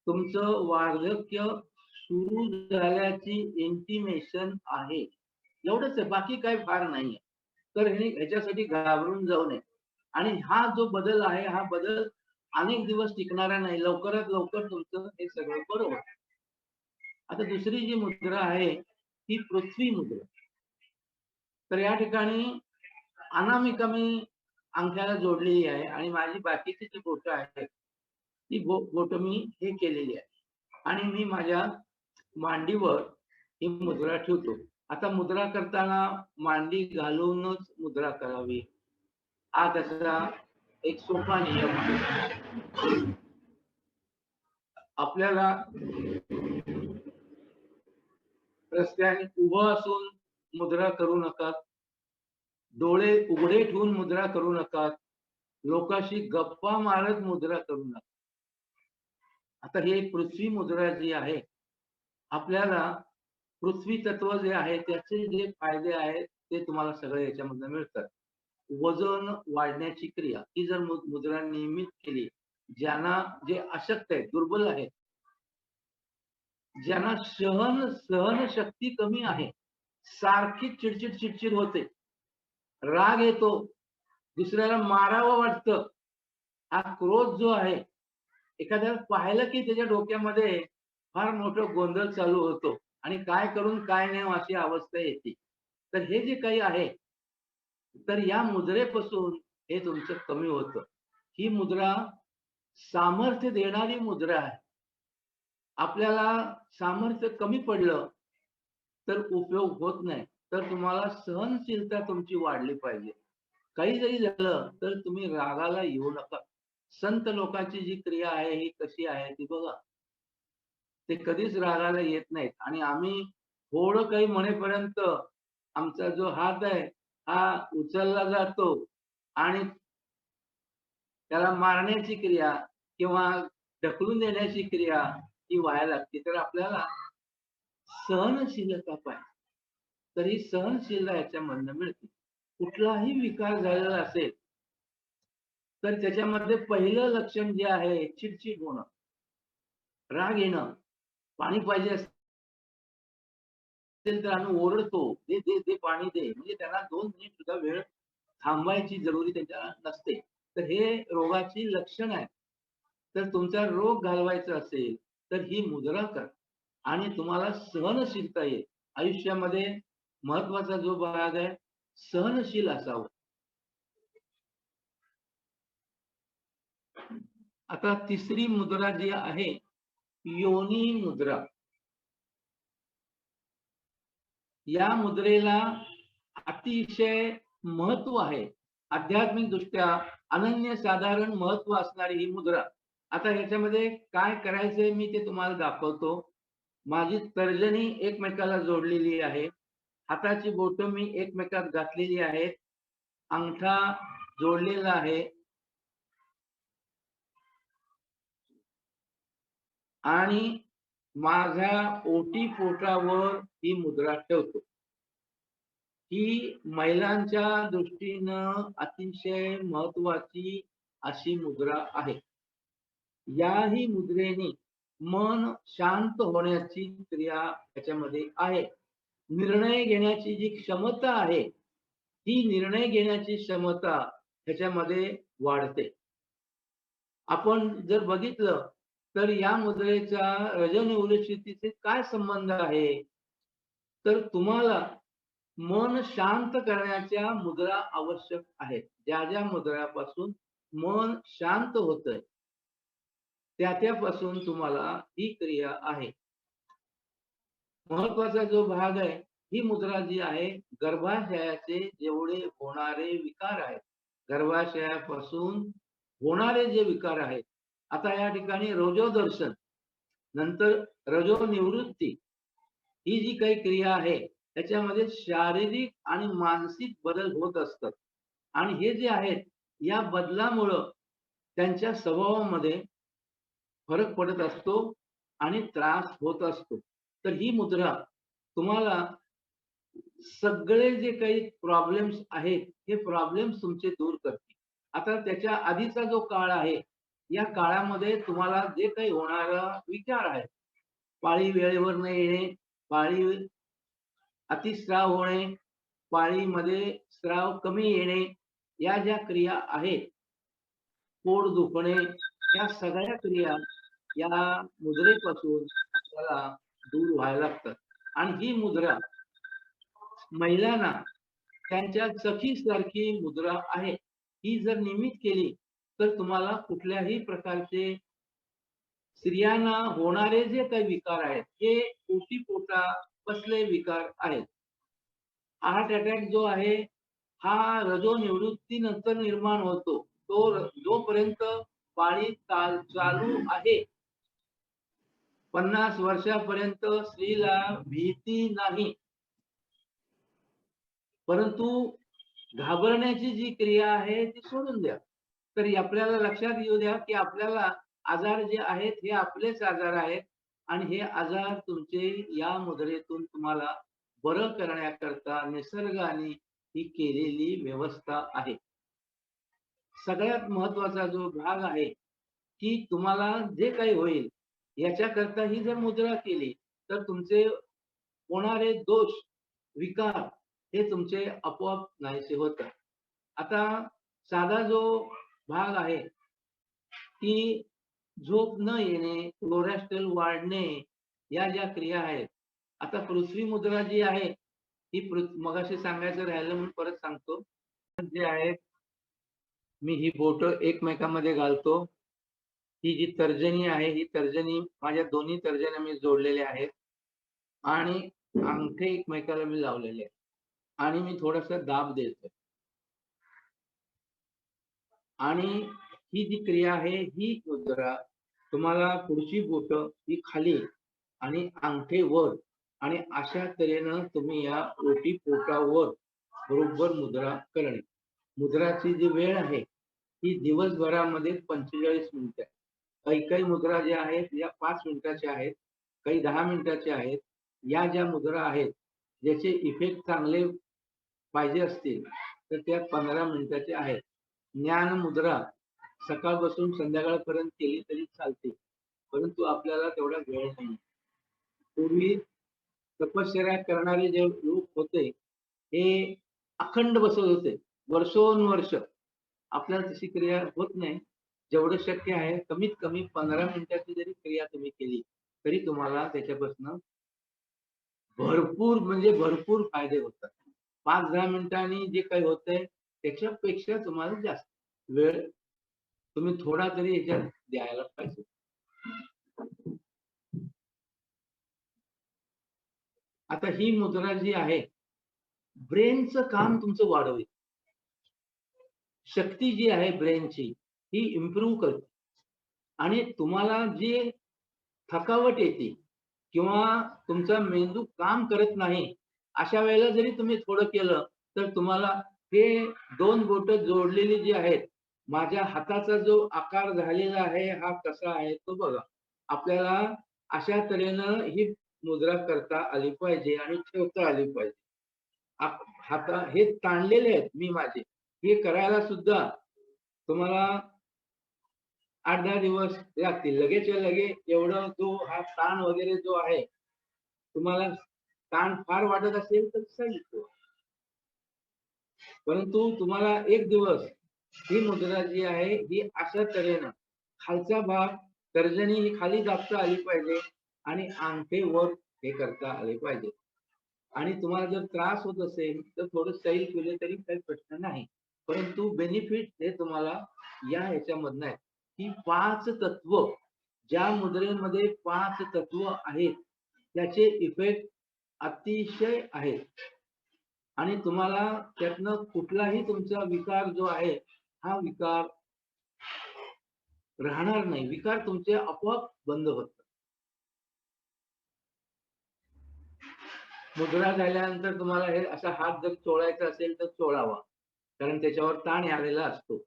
तुमचं वार्धक्य सुरू झाल्याची इंटिमेशन आहे. एवढंच आहे, बाकी काही फार नाहीये. तर ह्याच्यासाठी घाबरून जाऊ नये. आणि हा जो बदल आहे हा बदल अनेक दिवस टिकणारा नाही, लवकरात लवकर तुमचं हे सगळं बरोबर. आता दुसरी जी मुद्रा आहे ती पृथ्वी मुद्रा. तर या ठिकाणी अनामिका मी अंगठ्याला जोडलेली आहे आणि माझी बाकीची जी बोटं आहेत ती बोटं मी हे केलेली आहे आणि मी माझ्या मांडीवर ही मुद्रा ठेवतो. आता मुद्रा करताना मांडी घालूनच मुद्रा करावी हा त्याचा एक सोपा नियम आहे. आपल्याला रस्त्याने उभं असून मुद्रा करू नका, डोळे उघडे ठेवून मुद्रा करू नका, लोकांशी गप्पा मारत मुद्रा करू नका. आता ही पृथ्वी मुद्रा जी आहे आपल्याला पृथ्वी तत्व जे आहे त्याचे जे फायदे आहेत ते तुम्हाला सगळे याच्यामधून मिळतात. वजन वाढण्याची क्रिया ही जर मुद्रा नियमित केली, ज्यांना जे अशक्त आहेत, दुर्बल आहेत, ज्यांना सहन शक्ती कमी आहे, सारखी चिडचिड होते, राग येतो, दुसऱ्याला मारावं वाटतं, हा क्रोध जो आहे एखाद्याला पाहिलं की त्याच्या डोक्यामध्ये फार मोठं गोंधळ चालू होतो आणि काय करून काय नाही अशी अवस्था येते. तर हे जे काही आहे तर या मुद्रेपासून हे तुमचं कमी होतं. ही मुद्रा सामर्थ्य देणारी मुद्रा आहे. आपल्याला सामर्थ्य कमी पडलं तर उपयोग होत नाही. तर तुम्हाला सहनशीलता तुमची वाढली पाहिजे. काही जरी झालं तर तुम्ही रागाला येऊ नका. संत लोकांची जी क्रिया आहे ही कशी आहे ती बघा. ते कधीच रागाला येत नाहीत आणि आम्ही थोडं काही म्हणेपर्यंत आमचा जो हात आहे हा उचलला जातो आणि त्याला मारण्याची क्रिया किंवा ढकलून देण्याची क्रिया ही व्हायला लागते. तर आपल्याला सहनशीलता पाहिजे. तर ही सहनशीलता याच्यामधनं मिळते. कुठलाही विकार झालेला असेल तर त्याच्यामध्ये पहिलं लक्षण जे आहे चिडचिड होणं, राग येणं, पाणी पाहिजे असेल तर आम्ही ओरडतो, दे दे दे पाणी दे. म्हणजे त्यांना 2 मिनिट सुद्धा वेळ थांबायची जरुरी त्यांच्या नसते. तर हे रोगाची लक्षण आहे. तर तुमचा रोग घालवायचा असेल तर ही मुद्रा करा आणि तुम्हाला सहनशीलता येईल. आयुष्यामध्ये महत्वाचा जो भाग आहे सहनशील असावं. आता तिसरी मुद्रा जी आहे योनी मुद्रा. या मुद्रेला अतिशय महत्व आहे. आध्यात्मिक दृष्ट्या अनन्यसाधारण महत्व असणारी ही मुद्रा. आता ह्याच्यामध्ये काय करायचंय मी ते तुम्हाला दाखवतो. माझी तर्जनी एकमेकाला जोडलेली आहे, हाताची बोटं मी एकमेकात घातलेली आहेत, अंगठा जोडलेला आहे आणि माझ्या ओटीपोटावर ही मुद्रा ठेवतो. ही महिलांच्या दृष्टीनं अतिशय महत्वाची अशी मुद्रा आहे. याही मुद्रेने मन शांत होण्याची क्रिया त्याच्यामध्ये आहे. निर्णय घेण्याची जी क्षमता आहे ती निर्णय घेण्याची क्षमता त्याच्यामध्ये वाढते. आपण जर बघितलं तर या मुद्रेचा रजोनिवृत्तीचे काय संबंध आहे, तर तुम्हाला मन शांत करण्याच्या मुद्रा आवश्यक आहेत. ज्या ज्या मुद्रापासून मन शांत होतंय त्यापासून तुम्हाला ही क्रिया आहे. महत्वाचा जो भाग आहे ही मुद्रा जी आहे गर्भाशयाचे जेवढे होणारे विकार आहेत, गर्भाशयापासून होणारे जे विकार आहेत, आता या ठिकाणी रजोदर्शन नंतर रजोनिवृत्ती ही जी काही क्रिया आहे त्याच्यामध्ये शारीरिक आणि मानसिक बदल होत असतात आणि हे जे आहेत या बदलामुळं त्यांच्या स्वभावामध्ये फरक पडत असतो आणि त्रास होत असतो. तर ही मुद्रा तुम्हाला सगळे जे काही प्रॉब्लेम्स आहेत हे प्रॉब्लेम्स तुमचे दूर करते. आता त्याच्या आधीचा जो काळ आहे या काळामध्ये तुम्हाला जे काही होणारा विचार आहे, पाळी वेळेवर न येणे, पाळी अतिस्राव होणे, पाळीमध्ये स्राव कमी येणे, या ज्या क्रिया आहेत, पोट दुखणे, या सगळ्या क्रिया या मुद्रेपासून आपल्याला दूर व्हायला लागतात. आणि ही मुद्रा महिलांना त्यांच्या सखीसारखी मुद्रा आहे. ही जर नियमित केली तर तुम्हाला कुठल्याही प्रकारचे स्त्रियांना होणारे जे काही विकार आहेत, हे पोटी-पोटा कसले विकार आहेत. हार्ट अटॅक जो आहे, हा रजोनिवृत्तीनंतर निर्माण होतो. जोपर्यंत पाळी चालू आहे, 50 वर्षापर्यंत स्त्रीला भीती नाही. परंतु घाबरण्याची जी क्रिया आहे ती सोडून द्या. तर आपल्याला लक्षात येऊ द्या की आपल्याला आजार जे आहेत हे आपलेच आजार आहेत आणि हे आजार तुमचे या मुद्रेतून तुम्हाला बरं करण्याकरता निसर्गाने ही केलेली व्यवस्था आहे. सगळ्यात महत्वाचा जो भाग आहे की तुम्हाला जे काही होईल याच्याकरता ही जर मुद्रा केली तर तुमचे होणारे दोष, विकार हे तुमचे आपोआप नाहीसे होतात. आता साधा जो भाग आहे की झोप न येणे, कोलेस्ट्रॉल वाढणे, या ज्या क्रिया आहेत. आता पृथ्वी मुद्रा जी आहे ही मगाशी सांगायचं राहिलं म्हणून परत सांगतो. जे आहे, मी ही बोट एकमेकांमध्ये घालतो. ही जी तर्जनी आहे, ही तर्जनी माझ्या दोन्ही तर्जन्या मी जोडलेल्या आहेत आणि अंगठे एकमेकाला मी लावलेले आहेत आणि मी थोडासा दाब देतोय. आणि ही जी क्रिया आहे, ही मुद्रा तुम्हाला पुढची बोट ही खाली आणि अंगठे वर आणि अशा तऱ्हेनं तुम्ही या ओटी पोटावर बरोबर मुद्रा करणे. मुद्राची जी वेळ आहे ही दिवसभरामध्ये 45 मिनिटं. काही मुद्रा ज्या आहेत या 5 मिनिटाच्या आहेत, काही 10 मिनिटाच्या आहेत. या ज्या मुद्रा आहेत ज्याचे इफेक्ट चांगले पाहिजे असतील तर त्या 15 मिनिटाच्या आहेत. ज्ञान मुद्रा सकाळपासून संध्याकाळपर्यंत केली तरी चालते, परंतु आपल्याला तेवढा वेळ नाही. पूर्वी तपश्चर्या करणारे जे लोक होते हे अखंड बसत होते वर्षोनवर्ष. आपल्याला तशी क्रिया होत नाही. जेवढं शक्य आहे कमीत कमी 15 मिनिटाची जरी क्रिया तुम्ही केली तरी तुम्हाला त्याच्यापासून भरपूर म्हणजे भरपूर फायदे होतात. 5-10 मिनिटांनी जे काही होतंय त्याच्यापेक्षा तुम्हाला जास्त वेळ तुम्ही थोडा तरी याच्यात द्यायला पाहिजे. आता ही मुद्रा जी आहे ब्रेनचं काम तुमचं वाढवेल. शक्ती जी आहे ब्रेनची ही इम्प्रूव्ह करते आणि तुम्हाला जी थकावट येते किंवा तुमचा मेंदू काम करत नाही अशा वेळेला जरी तुम्ही थोडं केलं तर तुम्हाला हे 2 बोट जोडलेली जी आहेत, माझ्या हाताचा जो आकार झालेला आहे हा कसा आहे तो बघा. आपल्याला अशा तऱ्हेनं ही मुद्रा करता आली पाहिजे आणि ठेवता आली पाहिजे. हाता हे ताणलेले आहेत मी माझे, हे करायला सुद्धा तुम्हाला 8-10 दिवस लागतील. लगेचच्या लगेच एवढं जो हा ताण वगैरे जो आहे, तुम्हाला ताण फार वाटत असेल तर सांगितलं, परंतु तुम्हाला 1 दिवस ही मुद्रा जी आहे ही अशा तऱ्हेनं खालचा भाग तर्जनी ही खाली दाबता आली पाहिजे आणि अंगठे वर हे करता आले पाहिजे. आणि तुम्हाला जर त्रास होत असेल तर थोडं सैल केले तरी काही प्रश्न नाही, परंतु बेनिफिट हे तुम्हाला या ह्याच्यामधनं आहे की 5 तत्व, ज्या मुद्रेमध्ये 5 तत्व आहेत त्याचे इफेक्ट अतिशय आहेत आणि तुम्हाला त्यातनं कुठलाही तुमचा विकार जो आहे हा विकार राहणार नाही. विकार तुमचे आपोआप बंद होतात. मुद्रा झाल्यानंतर तुम्हाला हे असा हात जर चोळायचा असेल तर चोळावा, कारण त्याच्यावर ताण आलेला असतो.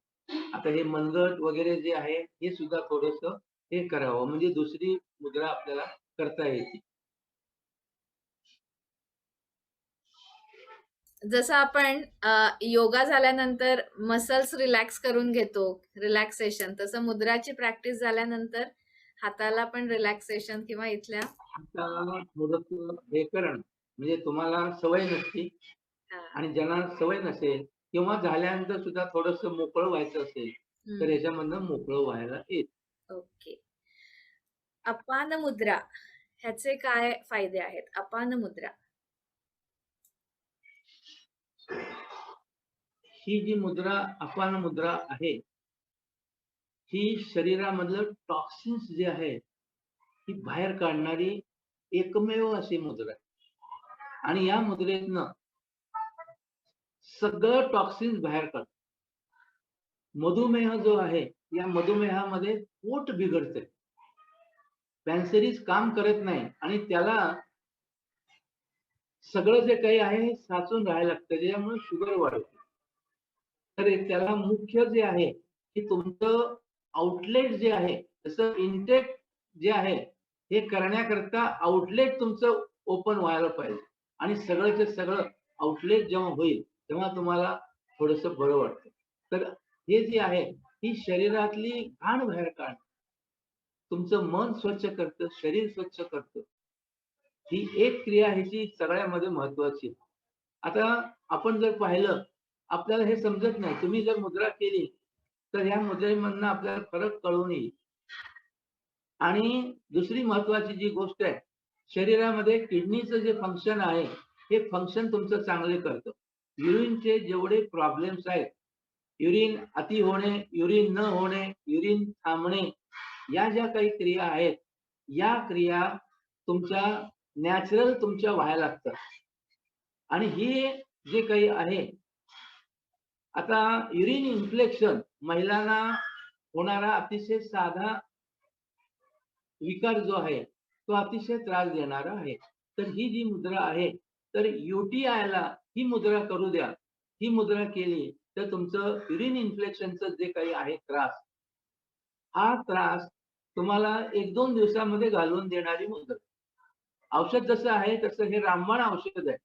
आता हे मनगट वगैरे जे आहे हे सुद्धा थोडंसं हे करावं म्हणजे दुसरी मुद्रा आपल्याला करता येते. जसं आपण योगा झाल्यानंतर मसल्स रिलॅक्स करून घेतो, रिलॅक्सेशन, तसं मुद्राची प्रॅक्टिस झाल्यानंतर हाताला पण रिलॅक्सेशन किंवा इथल्या हाताला थोडंसं हे करणं म्हणजे तुम्हाला सवय नसते हा. आणि ज्यांना सवय नसेल किंवा झाल्यानंतर सुद्धा थोडस मोकळं व्हायचं असेल तर याच्यामधनं मोकळं व्हायला येत. ओके. अपान मुद्रा ह्याचे काय फायदे आहेत? अपान मुद्रा. ही जी मुद्रा अपान मुद्रा आहे ही शरीरामधलं टॉक्सिन्स जे आहे ही बाहेर काढणारी एकमेव अशी मुद्रा आहे आणि या मुद्रेतनं सगळं टॉक्सिन्स बाहेर काढत. मधुमेह जो आहे या मधुमेहामध्ये पोट बिघडते, पॅन्सरीज काम करत नाही आणि त्याला सगळं जे काही आहे हे साचून राहायला लागतं, ज्यामुळे शुगर वाढते. तर त्याला मुख्य जे आहे की तुमचं आउटलेट जे आहे, जसं इनटेक जे आहे हे करण्याकरता आउटलेट तुमचं ओपन व्हायला पाहिजे आणि सगळंचे सगळं आउटलेट जेव्हा होईल तेव्हा तुम्हाला थोडस बरं वाटतं. तर हे जे आहे ही शरीरातली घाण बाहेर काढ, तुमचं मन स्वच्छ करतं, शरीर स्वच्छ करतं. ही एक क्रिया ह्याची सगळ्यामध्ये महत्वाची आहे. आता आपण जर पाहिलं आपल्याला हे समजत नाही, तुम्ही जर मुद्रा केली तर ह्या मुद्रेमधनं आपल्याला फरक कळून येईल. आणि दुसरी महत्वाची जी गोष्ट आहे, शरीरामध्ये किडनीचं जे फंक्शन आहे हे फंक्शन तुमचं चांगले करतं. युरिनचे जेवढे प्रॉब्लेम्स आहेत, युरिन अति होणे, युरिन न होणे, युरिन थांबणे, या ज्या काही क्रिया आहेत या क्रिया तुमच्या नॅचरल तुमच्या व्हायला लागतात. आणि हे जे काही आहे, आता युरिन इन्फ्लेक्शन महिलांना होणारा अतिशय साधा विकार जो आहे तो अतिशय त्रास देणारा आहे. तर ही जी मुद्रा आहे, तर UTI-ला ही मुद्रा करू द्या. ही मुद्रा केली तर तुमचं युरिन इन्फ्लेक्शनचं जे काही आहे त्रास, हा त्रास तुम्हाला 1-2 दिवसामध्ये घालवून देणारी मुद्रा. औषध जसं आहे तसं हे रामबाण औषध आहे.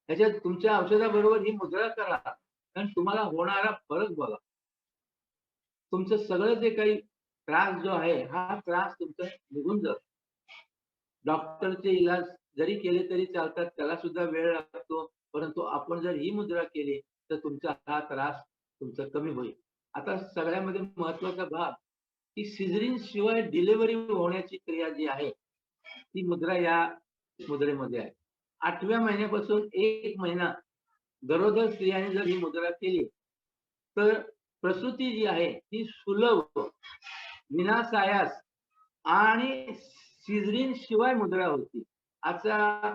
ह्याच्यात तुमच्या औषधाबरोबर ही मुद्रा करा कारण तुम्हाला होणारा फरक बघा. तुमचं सगळं जे काही त्रास जो आहे हा त्रास तुमचा निघून जातो. डॉक्टरचे इलाज जरी केले तरी चालतात, त्याला सुद्धा वेळ लागतो, परंतु आपण जर ही मुद्रा केली तर तुमचा हा त्रास तुमचा कमी होईल. आता सगळ्यामध्ये महत्वाचा भाग की सिझरिन शिवाय डिलिव्हरी होण्याची क्रिया जी आहे ती मुद्रा या मुद्रेमध्ये आहे. 8व्या महिन्यापासून 1 महिना गरोदर स्त्रियांनी जर ही मुद्रा केली तर प्रसूती जी आहे ती सुलभ, विनासायास आणि सिझरिन शिवाय मुद्रा होती. आजचा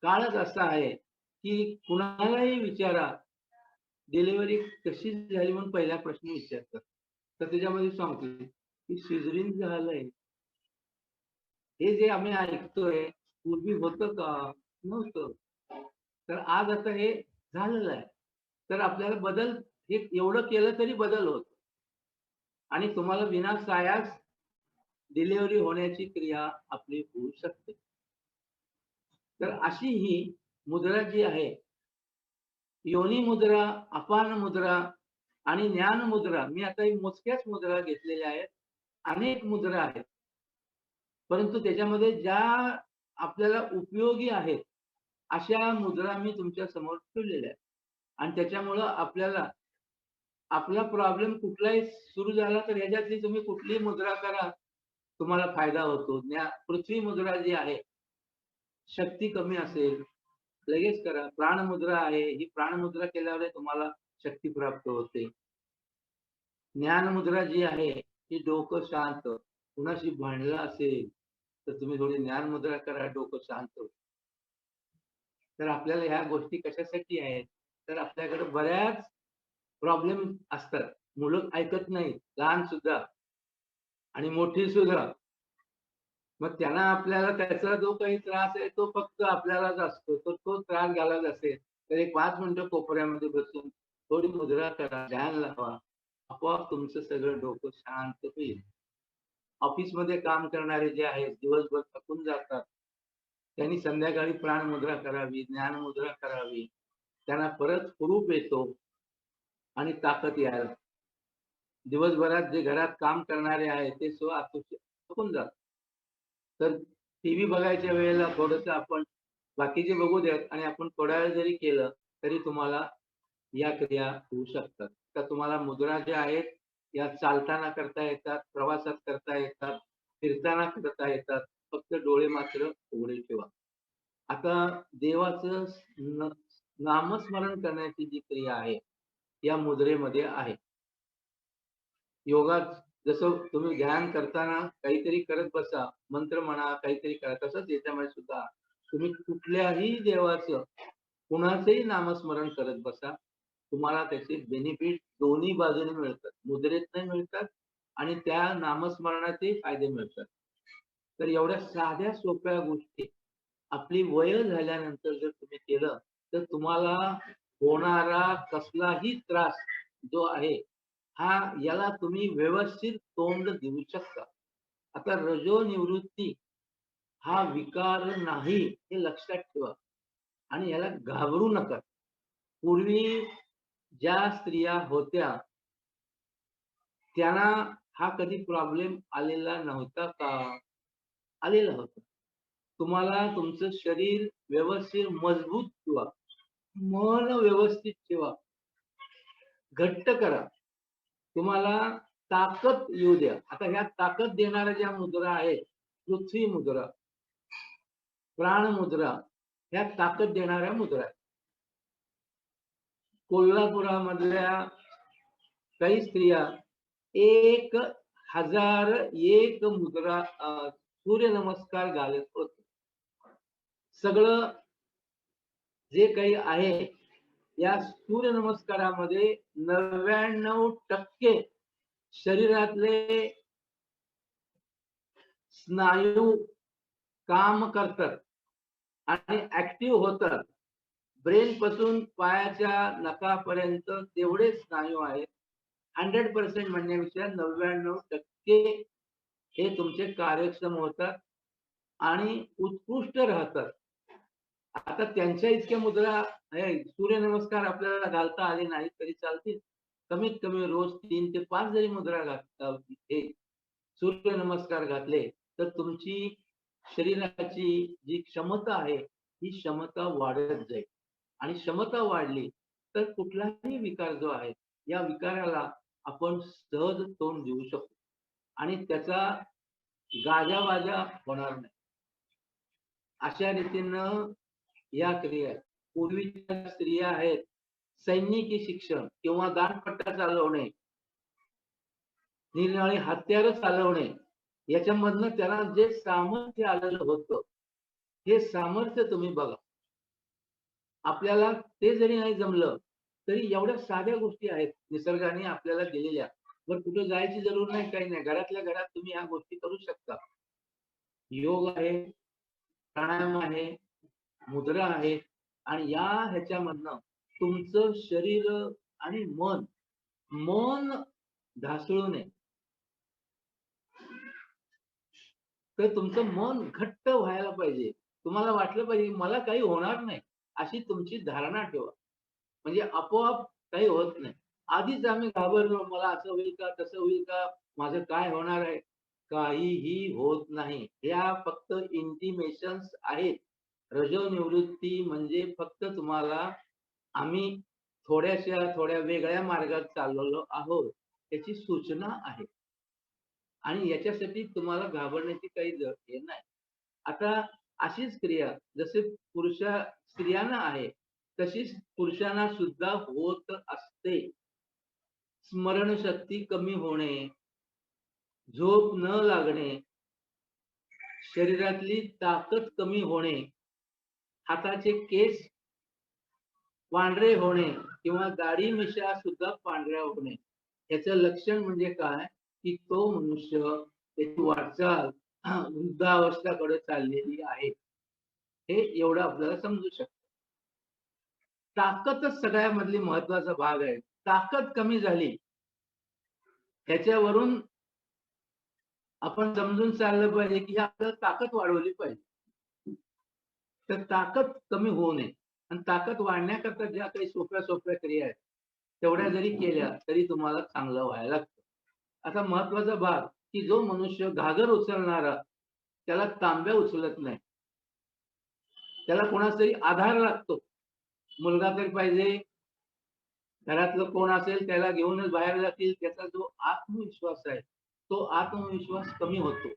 काळच असा आहे की कुणालाही विचारा डिलिव्हरी कशी झाली म्हणून पहिला प्रश्न विचारतात. तर त्याच्यामध्ये सांगतो की सिझरिन झालंय. हे जे आम्ही ऐकतोय पूर्वी होतं का? नव्हतं. तर आज आता हे झालेलं आहे. तर आपल्याला बदल हे एवढं केलं तरी बदल होतो आणि तुम्हाला विनासायास डिलिव्हरी होण्याची क्रिया आपली होऊ शकते. तर अशी ही मुद्रा जी आहे, योनी मुद्रा, अपान मुद्रा आणि ज्ञान मुद्रा, मी आता मोजक्याच मुद्रा घेतलेल्या आहेत. अनेक मुद्रा आहेत, परंतु त्याच्यामध्ये ज्या आपल्याला उपयोगी आहेत अशा मुद्रा मी तुमच्या समोर ठेवलेल्या आहेत. आणि त्याच्यामुळं आपल्याला आपला प्रॉब्लेम कुठलाही सुरू झाला तर ह्याच्यातली तुम्ही कुठलीही मुद्रा करा, तुम्हाला फायदा होतो. पृथ्वी मुद्रा जी आहे, शक्ती कमी असेल लगेच करा. प्राणमुद्रा आहे, ही प्राणमुद्रा केल्यावर तुम्हाला शक्ती प्राप्त होते. ज्ञान मुद्रा जी आहे ती डोकं शांत, कुणाशी भांडलं असेल तर तुम्ही थोडी ज्ञान मुद्रा करा, डोकं शांत होतं. तर आपल्याला ह्या गोष्टी कशासाठी आहेत, तर आपल्याकडे बऱ्याच प्रॉब्लेम असतात. मुलं ऐकत नाहीत, लहान सुद्धा आणि मोठी सुद्धा. मग त्यांना आपल्याला त्याचा जो काही त्रास आहे तो फक्त आपल्यालाच असतो. तर तो त्रास घालत असेल तर एक 5 मिनिटं कोपऱ्यामध्ये बसून थोडी मुद्रा करा, ध्यान लावा. आपोआप तुमचं सगळं डोकं शांत होईल. ऑफिसमध्ये काम करणारे जे आहेत, दिवसभर थकून जातात, त्यांनी संध्याकाळी प्राणमुद्रा करावी, ज्ञानमुद्रा करावी. त्यांना परत हुरूप येतो आणि ताकद यायला. दिवसभरात जे घरात काम करणारे आहेत ते थकून जातात. तर टीव्ही बघायच्या वेळेला थोडंसं आपण बाकीचे बघू द्यात आणि आपण थोडा वेळ जरी केलं तरी तुम्हाला या क्रिया होऊ शकतात. तर तुम्हाला मुद्रा ज्या आहेत या चालताना करता येतात, प्रवासात करता येतात, फिरताना करता येतात. फक्त डोळे मात्र उघडे ठेवा. आता देवाचं नामस्मरण करण्याची जी क्रिया आहे या मुद्रेमध्ये आहे. योगात जसं तुम्ही ध्यान करताना काहीतरी करत बसा, मंत्र म्हणा, काहीतरी करा. तसंच याच्यामध्ये सुद्धा तुम्ही कुठल्याही देवाचं, कुणाचंही नामस्मरण करत बसा. तुम्हाला त्याचे बेनिफिट दोन्ही बाजूने मिळतात. मुद्रेतनं मिळतात आणि त्या नामस्मरणाचे फायदे मिळतात. तर एवढ्या साध्या सोप्या गोष्टी आपली वय झाल्यानंतर जर तुम्ही केलं, तर तुम्हाला होणारा कसलाही त्रास जो आहे, याला तुम्ही व्यवस्थित तोंड देऊ शकता. आता रजो निवृत्ती हा विकार नाही हे लक्षात ठेवा आणि याला घाबरू नका. पूर्वी ज्या स्त्रिया होत्या त्यांना हा कधी प्रॉब्लेम आलेला नव्हता का? आलेला होता. तुम्हाला तुमचं शरीर व्यवस्थित मजबूत ठेवा, मन व्यवस्थित ठेवा, घट्ट करा. तुम्हाला ताकद येऊ द्या. आता ह्या ताकद देणाऱ्या ज्या मुद्रा आहेत, पृथ्वी मुद्रा, प्राण मुद्रा, ह्या ताकद देणाऱ्या मुद्रा आहेत. कोल्हापुरामधल्या काही स्त्रिया 1001 मुद्रा सूर्यनमस्कार घालत होते. सगळं जे काही आहे या सूर्यनमस्कारामध्ये 99% शरीरातले स्नायू काम करतात आणि ऍक्टिव्ह होतात. ब्रेन पासून पायाच्या नखापर्यंत तेवढे स्नायू आहेत. 100% म्हणण्यापेक्षा 99% हे तुमचे कार्यक्षम होतात आणि उत्कृष्ट राहतात. आता त्यांच्या इतक्या मुद्रा सूर्यनमस्कार आपल्याला घालता आले नाही तरी चालतील. कमीत कमी रोज 3 ते 5 जरी मुद्रा सूर्यनमस्कार घातले तर तुमची शरीराची जी क्षमता आहे ही क्षमता वाढत जाईल आणि क्षमता वाढली तर कुठलाही विकार जो आहे या विकाराला आपण सहज तोंड देऊ शकतो आणि त्याचा गाजावाजा होणार नाही. अशा रीतीनं या क्रिया पूर्वीच्या स्त्रिया आहेत, सैनिकी शिक्षण किंवा दानपट्टा चालवणे, निरनिराळी हत्यारं चालवणे, याच्यामधनं त्यांना जे सामर्थ्य आलेलं होतं हे सामर्थ्य तुम्ही बघा. आपल्याला ते जरी नाही जमलं तरी एवढ्या साध्या गोष्टी आहेत निसर्गाने आपल्याला दिलेल्या. वर कुठे जायची जरूर नाही, काही नाही. घरातल्या घरात तुम्ही ह्या गोष्टी करू शकता. योग आहे, प्राणायाम आहे, मुद्रा आहे आणि या ह्याच्यामधनं तुमचं शरीर आणि मन ढासळू नये. तर तुमचं मन घट्ट व्हायला पाहिजे. तुम्हाला वाटलं पाहिजे मला काही होणार नाही अशी तुमची धारणा ठेवा. म्हणजे आपोआप काही होत नाही. आधीच आम्ही घाबरलो, मला असं होईल का, तसं होईल का, माझं काय होणार आहे. काहीही होत नाही. या फक्त इंटिमेशन्स आहेत. रजो निवृत्ती म्हणजे फक्त तुम्हाला आम्ही थोड्या वेगळ्या मार्गात चाललेलो आहोत त्याची सूचना आहे आणि याच्यासाठी तुम्हाला घाबरण्याची काही हे नाही. आता अशीच क्रिया जसे स्त्रियांना आहे तशीच पुरुषांना सुद्धा होत असते. स्मरणशक्ती कमी होणे, झोप न लागणे, शरीरातली ताकद कमी होणे, हाताचे केस पांढरे होणे किंवा दाढी मिशा सुद्धा पांढऱ्या होणे याचं लक्षण म्हणजे काय की तो मनुष्य त्याची वाटचाल वृद्धावस्थाकडे चाललेली आहे. हे एवढं आपल्याला समजू शकतं. ताकदच सगळ्यामधली महत्वाचा भाग आहे. ताकद कमी झाली त्याच्यावरून आपण समजून चाललं पाहिजे की आपल्याला ताकद वाढवली पाहिजे. तर ताकद कमी होऊ नये आणि ताकद वाढण्याकरता ज्या काही सोप्या क्रिया आहेत तेवढ्या जरी केल्या तरी तुम्हाला चांगलं व्हायला लागतं. आता महत्वाचा भाग की जो मनुष्य घागर उचलणारा त्याला तांब्या उचलत नाही, त्याला कोणाचा तरी आधार लागतो. मुलगा तरी पाहिजे, घरातलं कोण असेल त्याला घेऊनच बाहेर जातील, त्याचा जो आत्मविश्वास आहे तो आत्मविश्वास कमी होतो.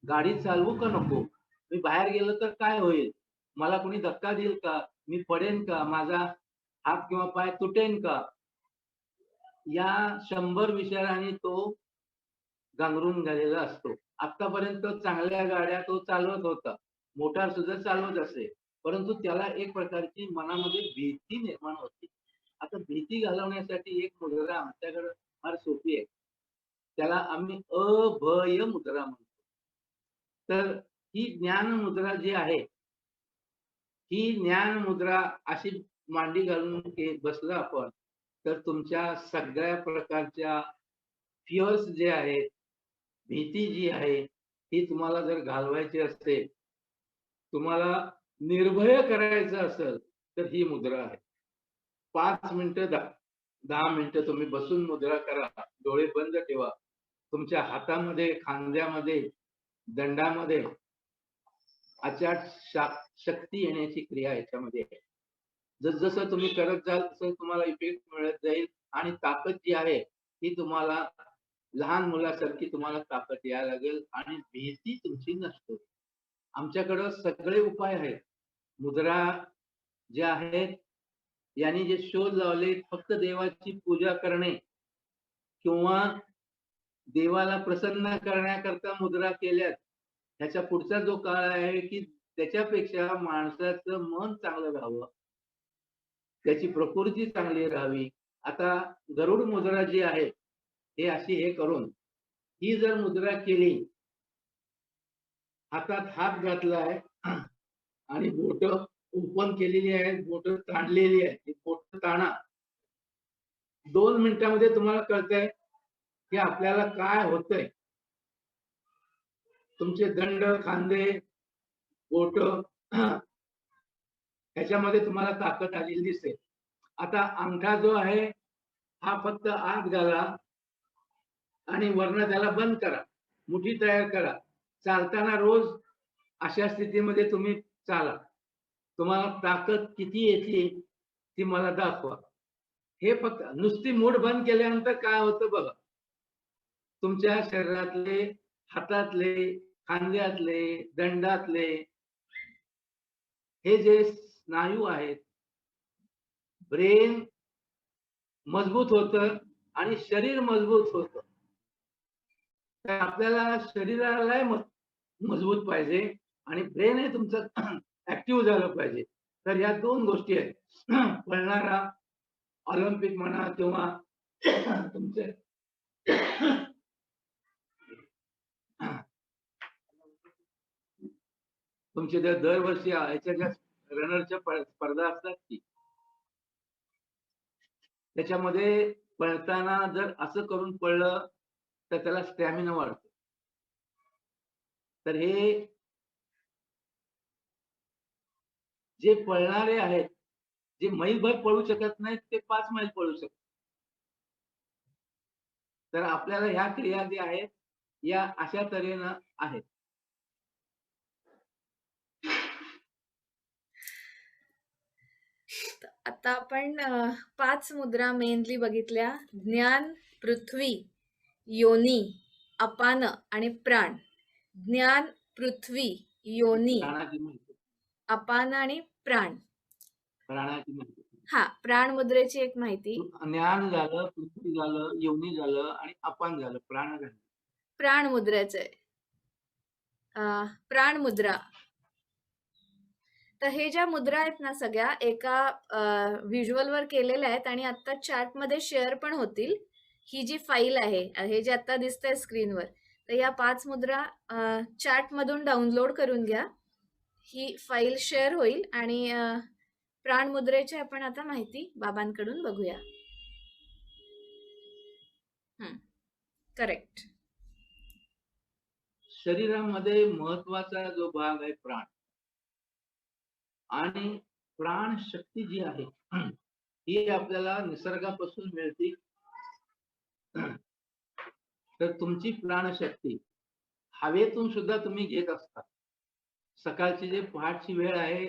गाडी चालवू का नको, मी बाहेर गेलो तर काय होईल, मला कोणी धक्का देईल का, मी पडेन का, माझा हात किंवा पाय तुटेन का, या 100 विचारांनी तो गांगरून गेलेला असतो. आतापर्यंत चांगल्या गाड्या तो चालवत होता, मोटार सुद्धा चालवत असे, परंतु त्याला एक प्रकारची मनामध्ये भीती निर्माण होती. आता भीती घालवण्यासाठी एक मुद्रा आमच्याकडे फार सोपी आहे, त्याला आम्ही अभय मुद्रा म्हणतो. तर ही ज्ञान मुद्रा जी आहे, ही ज्ञान मुद्रा अशी मांडी घालून बसलं आपण, तर तुमच्या सगळ्या प्रकारच्या फिअर्स जे आहेत, भीती जी आहे, ही तुम्हाला जर घालवायची असेल, तुम्हाला निर्भय करायचं असेल, तर ही मुद्रा आहे. 5 मिनिटं 10 मिनिटं तुम्ही बसून मुद्रा करा, डोळे बंद ठेवा. तुमच्या हातामध्ये, खांद्यामध्ये, दंडामध्ये अचाट शक्ती येण्याची क्रिया याच्यामध्ये आहे. जसजसं तुम्ही करत जाल तसं तुम्हाला इफेक्ट मिळत जाईल आणि ताकद जी आहे ती तुम्हाला लहान मुलासारखी तुम्हाला ताकद यायला लागेल आणि भीती तुमची नसते. आमच्याकडं सगळे उपाय आहेत. मुद्रा ज्या आहेत यांनी जे शोध लावले, फक्त देवाची पूजा करणे किंवा देवाला प्रसन्न करण्याकरता मुद्रा केल्यात, ह्याच्या पुढचा जो काळ आहे की त्याच्यापेक्षा माणसाचं मन चांगलं राहावं, त्याची प्रकृती चांगली राहावी. आता गरुड मुद्रा जी आहे हे अशी हे करून ही जर मुद्रा केली, हातात हात घातलाय आणि बोट ओपन केलेली आहेत, बोट ताणलेली आहेत, बोट ताणा. 2 मिनिटांमध्ये तुम्हाला कळतंय की आपल्याला काय होतंय. तुमचे दंड, खांदे, बोट ह्याच्यामध्ये तुम्हाला ताकद आलेली दिसते. आता अंगठा जो आहे हा फक्त आत घाला आणि वरनं त्याला बंद करा, मुठी तयार करा. चालताना रोज अशा स्थितीमध्ये तुम्ही चाला. तुम्हाला ताकद किती येते ती मला दाखवा. हे फक्त नुसती मूठ बंद केल्यानंतर काय होतं बघा, तुमच्या शरीरातले, हातातले, खांद्यातले, दंडातले हे जे स्नायू आहेत, ब्रेन मजबूत होतं आणि शरीर मजबूत होतं. तर आपल्याला शरीराला मजबूत पाहिजे आणि ब्रेन हे तुमचं ऍक्टिव्ह झालं पाहिजे. तर या 2 गोष्टी आहेत. पळणारा ऑलिम्पिक म्हणा किंवा तुमचे तुमचे दरवर्षी याच्या ज्या रनरच्या स्पर्धा असतात की त्याच्यामध्ये पळताना जर असं करून पळलं तर त्याला स्टॅमिना वाढतो. तर हे जे पळणारे आहेत, जे मैलभर पळू शकत नाहीत ते 5 मैल पळू शकतात. तर आपल्याला ह्या क्रिया ज्या आहेत या अशा तऱ्हेनं आहेत. आता आपण 5 मुद्रा मेनली बघितल्या. ज्ञान, पृथ्वी, योनी, अपान आणि प्राण. ज्ञान, पृथ्वी, योनी, प्राणाची माहिती, अपान आणि प्राण. प्राणाची माहिती. हा, प्राण मुद्रेची एक माहिती. ज्ञान झालं, पृथ्वी झालं, योनी झालं आणि अपान झालं, प्राण झालं. प्राण मुद्रेचं आहे. प्राण मुद्रा. तर हे ज्या मुद्रा आहेत ना सगळ्या एका व्हिज्युअलवर केलेल्या आहेत आणि आता चॅटमध्ये शेअर पण होतील. ही जी फाईल आहे, हे जे आता दिसतंय स्क्रीनवर, तर या 5 मुद्रा चॅटमधून डाउनलोड करून घ्या. ही फाईल शेअर होईल आणि प्राण मुद्रेची आपण आता माहिती बाबांकडून बघूया. करेक्ट. शरीरामध्ये महत्वाचा जो भाग आहे प्राण, आणि प्राण शक्ती जी आहे ही आपल्याला निसर्गापासून मिळते. तर तुमची प्राणशक्ती हवेतून सुद्धा तुम्ही घेत असता. सकाळची जे पहाटची वेळ आहे,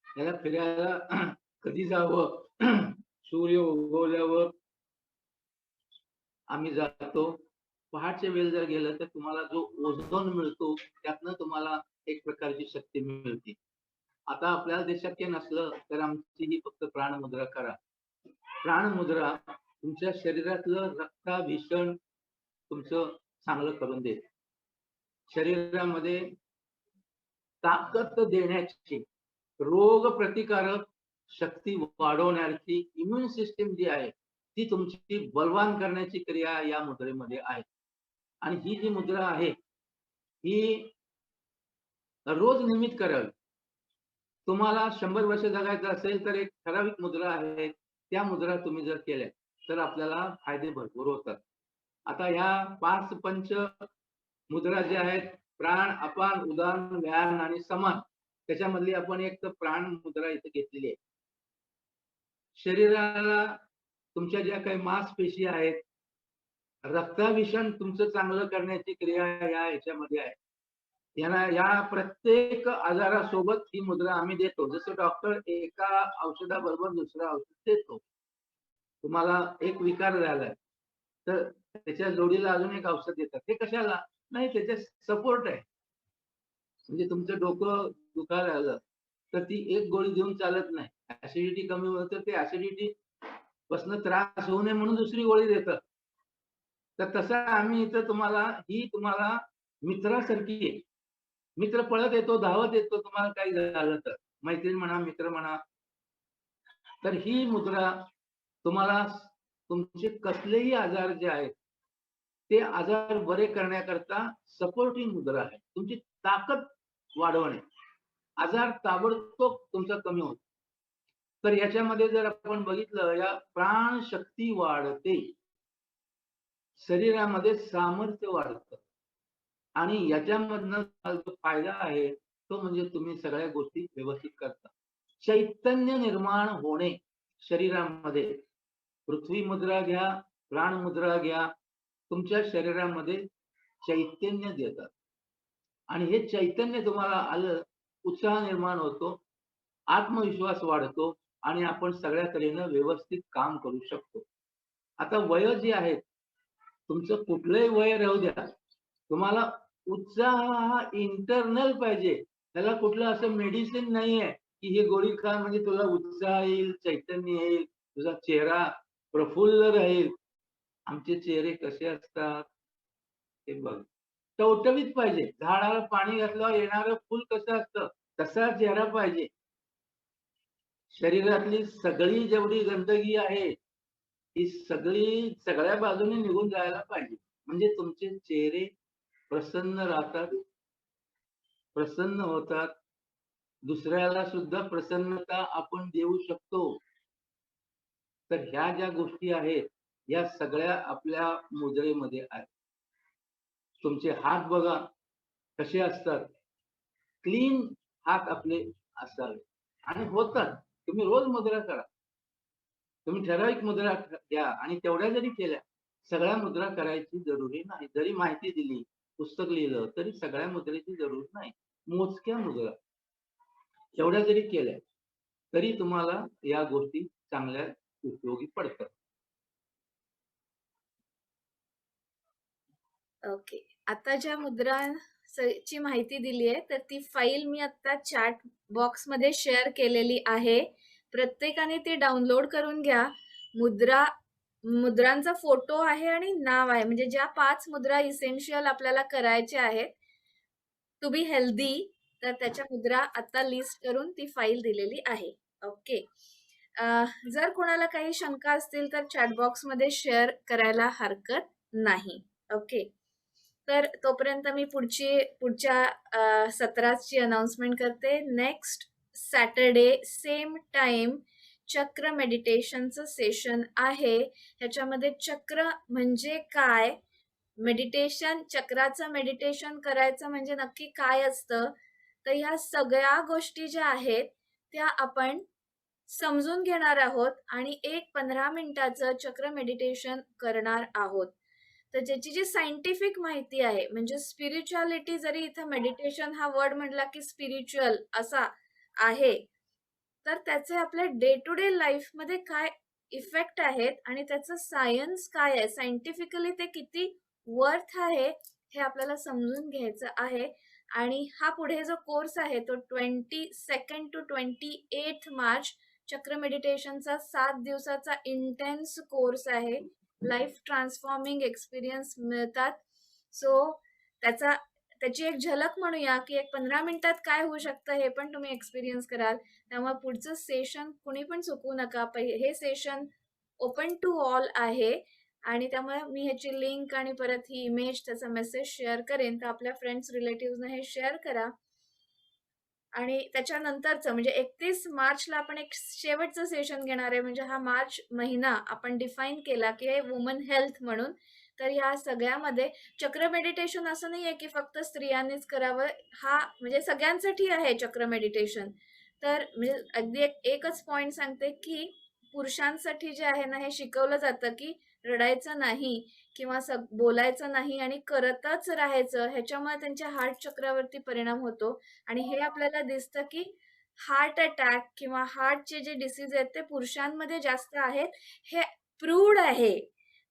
याला फिरायला कधी जावं सूर्य उगवल्यावर आम्ही जातो. पहाटच्या वेळी जर गेलं तर तुम्हाला जो ओझोन मिळतो त्यातनं तुम्हाला एक प्रकारची शक्ती मिळते. आता आपल्याला ते शक्य नसलं तर आमची ही फक्त प्राणमुद्रा करा. प्राणमुद्रा तुमच्या शरीरातलं रक्ताभिसरण तुमचं चांगलं करून देईल. शरीरामध्ये ताकद देण्याची, रोग प्रतिकारक शक्ती वाढवण्याची, इम्युन सिस्टीम जी आहे ती तुमची बलवान करण्याची क्रिया या मुद्रेमध्ये आहे. आणि ही जी मुद्रा आहे ही रोज नियमित करावी. तुम्हाला 100 वर्ष जगायचं असेल तर एक ठराविक मुद्रा आहे, त्या मुद्रा तुम्ही जर केल्या तर आपल्याला फायदे भरपूर होतात. आता ह्या 5 पंच मुद्रा ज्या आहेत, प्राण, अपान, उदान, व्यान आणि समान, त्याच्यामधली आपण एक तर प्राण मुद्रा इथे घेतलेली आहे. शरीराला तुमच्या ज्या काही मांसपेशी आहेत, रक्ताभिसरण तुमचं चांगलं करण्याची क्रिया या याच्यामध्ये आहे. या प्रत्येक आजारासोबत ही मुद्रा आम्ही देतो. जसं डॉक्टर एका औषधाबरोबर दुसरं औषध देतो. तुम्हाला एक विकार झालाय तर त्याच्या जोडीला अजून एक औषध देतात. हे कशाला? नाही, त्याच्या सपोर्ट आहे. म्हणजे तुमचं डोकं दुखायला लागलं तर ती एक गोळी देऊन चालत नाही. ऍसिडिटी कमी होतं, ते ऍसिडिटी पासून त्रास होऊ नये म्हणून दुसरी गोळी देतात. तर तसं आम्ही इथं तुम्हाला मित्रासारखी आहे. मित्र पळत येतो, धावत येतो तुम्हाला काही झालं तर, मैत्रीण म्हणा, मित्र म्हणा. तर ही मुद्रा तुम्हाला तुमचे कसलेही आजार जे आहेत ते आजार बरे करण्याकरता सपोर्टिंग मुद्रा आहे. तुमची ताकद वाढवणे, आजार ताबडतोब तुमचा कमी होतो. तर याच्यामध्ये जर आपण बघितलं, या प्राणशक्ती वाढते, शरीरामध्ये सामर्थ्य वाढतं आणि याच्यामधनं जो फायदा आहे तो म्हणजे तुम्ही सगळ्या गोष्टी व्यवस्थित करता. चैतन्य निर्माण होणे शरीरामध्ये. पृथ्वी मुद्रा घ्या, प्राण मुद्रा घ्या, तुमच्या शरीरामध्ये चैतन्य देतात आणि हे चैतन्य तुम्हाला आलं, उत्साह निर्माण होतो, आत्मविश्वास वाढतो आणि आपण सगळ्या तऱ्हेनं व्यवस्थित काम करू शकतो. आता वय जी आहेत, तुमचं कुठलंही वय राहू द्या, तुम्हाला उत्साह हा इंटरनल पाहिजे. त्याला कुठलं असं मेडिसिन नाहीये की हे गोळी खा म्हणजे तुला उत्साह येईल, चैतन्य येईल, तुझा चेहरा प्रफुल्ल राहील. आमचे चेहरे कसे असतात ते बघ, टवटवीत पाहिजे. झाडाला पाणी घातल्यावर येणारं फुल कसं असतं तसा चेहरा पाहिजे. शरीरातली सगळी जेवढी गंदगी आहे ही सगळी सगळ्या बाजूने निघून जायला पाहिजे. म्हणजे तुमचे चेहरे प्रसन्न राहतात, प्रसन्न होतात. दुसऱ्याला सुद्धा प्रसन्नता आपण देऊ शकतो. तर ह्या ज्या गोष्टी आहेत या सगळ्या आपल्या मुद्रेमध्ये आहेत. तुमचे हात बघा कसे असतात, क्लीन हात आपले असावे आणि होतात. तुम्ही रोज मुद्रा करा, तुम्ही ठराविक मुद्रा घ्या आणि तेवढ्या जरी केल्या, सगळ्या मुद्रा करायची जरुरी नाही. जरी माहिती दिली, पुस्तक लिहिलं तरी सगळ्या मुद्रेची जरूर नाही. मोजक्या मुद्रा एवढ्या जरी केल्या तरी तुम्हाला या गोष्टी चांगल्या उपयोगी पडतात. ओके. आता ज्या मुद्रा ची माहिती दिली आहे तर ती फाईल मी आता चॅट बॉक्स मध्ये शेअर केलेली आहे. प्रत्येकाने ती डाउनलोड करून घ्या. मुद्रांचा फोटो आहे आणि नाव आहे, म्हणजे ज्या 5 मुद्रा इसेन्शियल आपल्याला करायच्या आहेत टू बी हेल्दी, तर त्याच्या मुद्रा आता लिस्ट करून ती फाईल दिलेली आहे. ओके. जर कोणाला काही शंका असतील तर चॅट बॉक्स मध्ये शेअर करायला हरकत नाही. ओके. तर तोपर्यंत मी पुढच्या सत्राची अनाउन्समेंट करते. नेक्स्ट सॅटरडे सेम टाइम चक्र मेडिटेशनचं सेशन आहे. ह्याच्यामध्ये चक्र म्हणजे काय, मेडिटेशन, चक्राचं मेडिटेशन करायचं म्हणजे नक्की काय असतं, तर ह्या सगळ्या गोष्टी ज्या आहेत त्या आपण समजून घेणार आहोत आणि 15 मिनिटाचं चक्र मेडिटेशन करणार आहोत. तर ज्याची जी सायंटिफिक माहिती आहे, म्हणजे स्पिरिच्युअलिटी, जरी इथं मेडिटेशन हा वर्ड म्हटला की स्पिरिच्युअल असा आहे, तर त्याचे आपल्या डे टू डे लाईफ मध्ये काय इफेक्ट आहेत आणि त्याचं सायन्स काय आहे, सायंटिफिकली ते किती वर्थ आहे हे आपल्याला समजून घ्यायचं आहे. आणि हा पुढे जो कोर्स आहे तो 22 to 28 मार्च चक्र मेडिटेशनचा 7 दिवसाचा इंटेन्स कोर्स आहे. लाईफ ट्रान्सफॉर्मिंग एक्सपिरियन्स मिळतात. सो त्याची एक झलक म्हणूया की एक 15 मिनिटात काय होऊ शकतं हे पण तुम्ही एक्सपिरियन्स कराल. त्यामुळे पुढचं सेशन कुणी पण चुकवू नका. हे सेशन ओपन टू ऑल आहे आणि त्यामुळे मी ह्याची लिंक आणि परत ही इमेज त्याचा मेसेज शेअर करेन. तर आपल्या फ्रेंड्स रिलेटिव्हजना हे शेअर करा. आणि त्याच्यानंतरचं म्हणजे 31 मार्चला आपण एक शेवटचं सेशन घेणार आहे. म्हणजे हा मार्च महिना आपण डिफाईन केला की हे वुमन हेल्थ म्हणून. तर ह्या सगळ्यामध्ये चक्र मेडिटेशन असं नाहीये की फक्त स्त्रियांनीच करावं. हा म्हणजे सगळ्यांसाठी आहे चक्र मेडिटेशन. तर म्हणजे अगदी एकच पॉइंट सांगते की पुरुषांसाठी जे आहे ना हे शिकवलं जातं की रडायचं नाही किंवा बोलायचं नाही आणि करतच राहायचं. ह्याच्यामुळे त्यांच्या हार्ट चक्रावरती परिणाम होतो. आणि हे आपल्याला दिसतं की हार्ट अटॅक किंवा हार्टचे जे डिसीज आहेत ते पुरुषांमध्ये जास्त आहेत. हे प्रूव्ड आहे.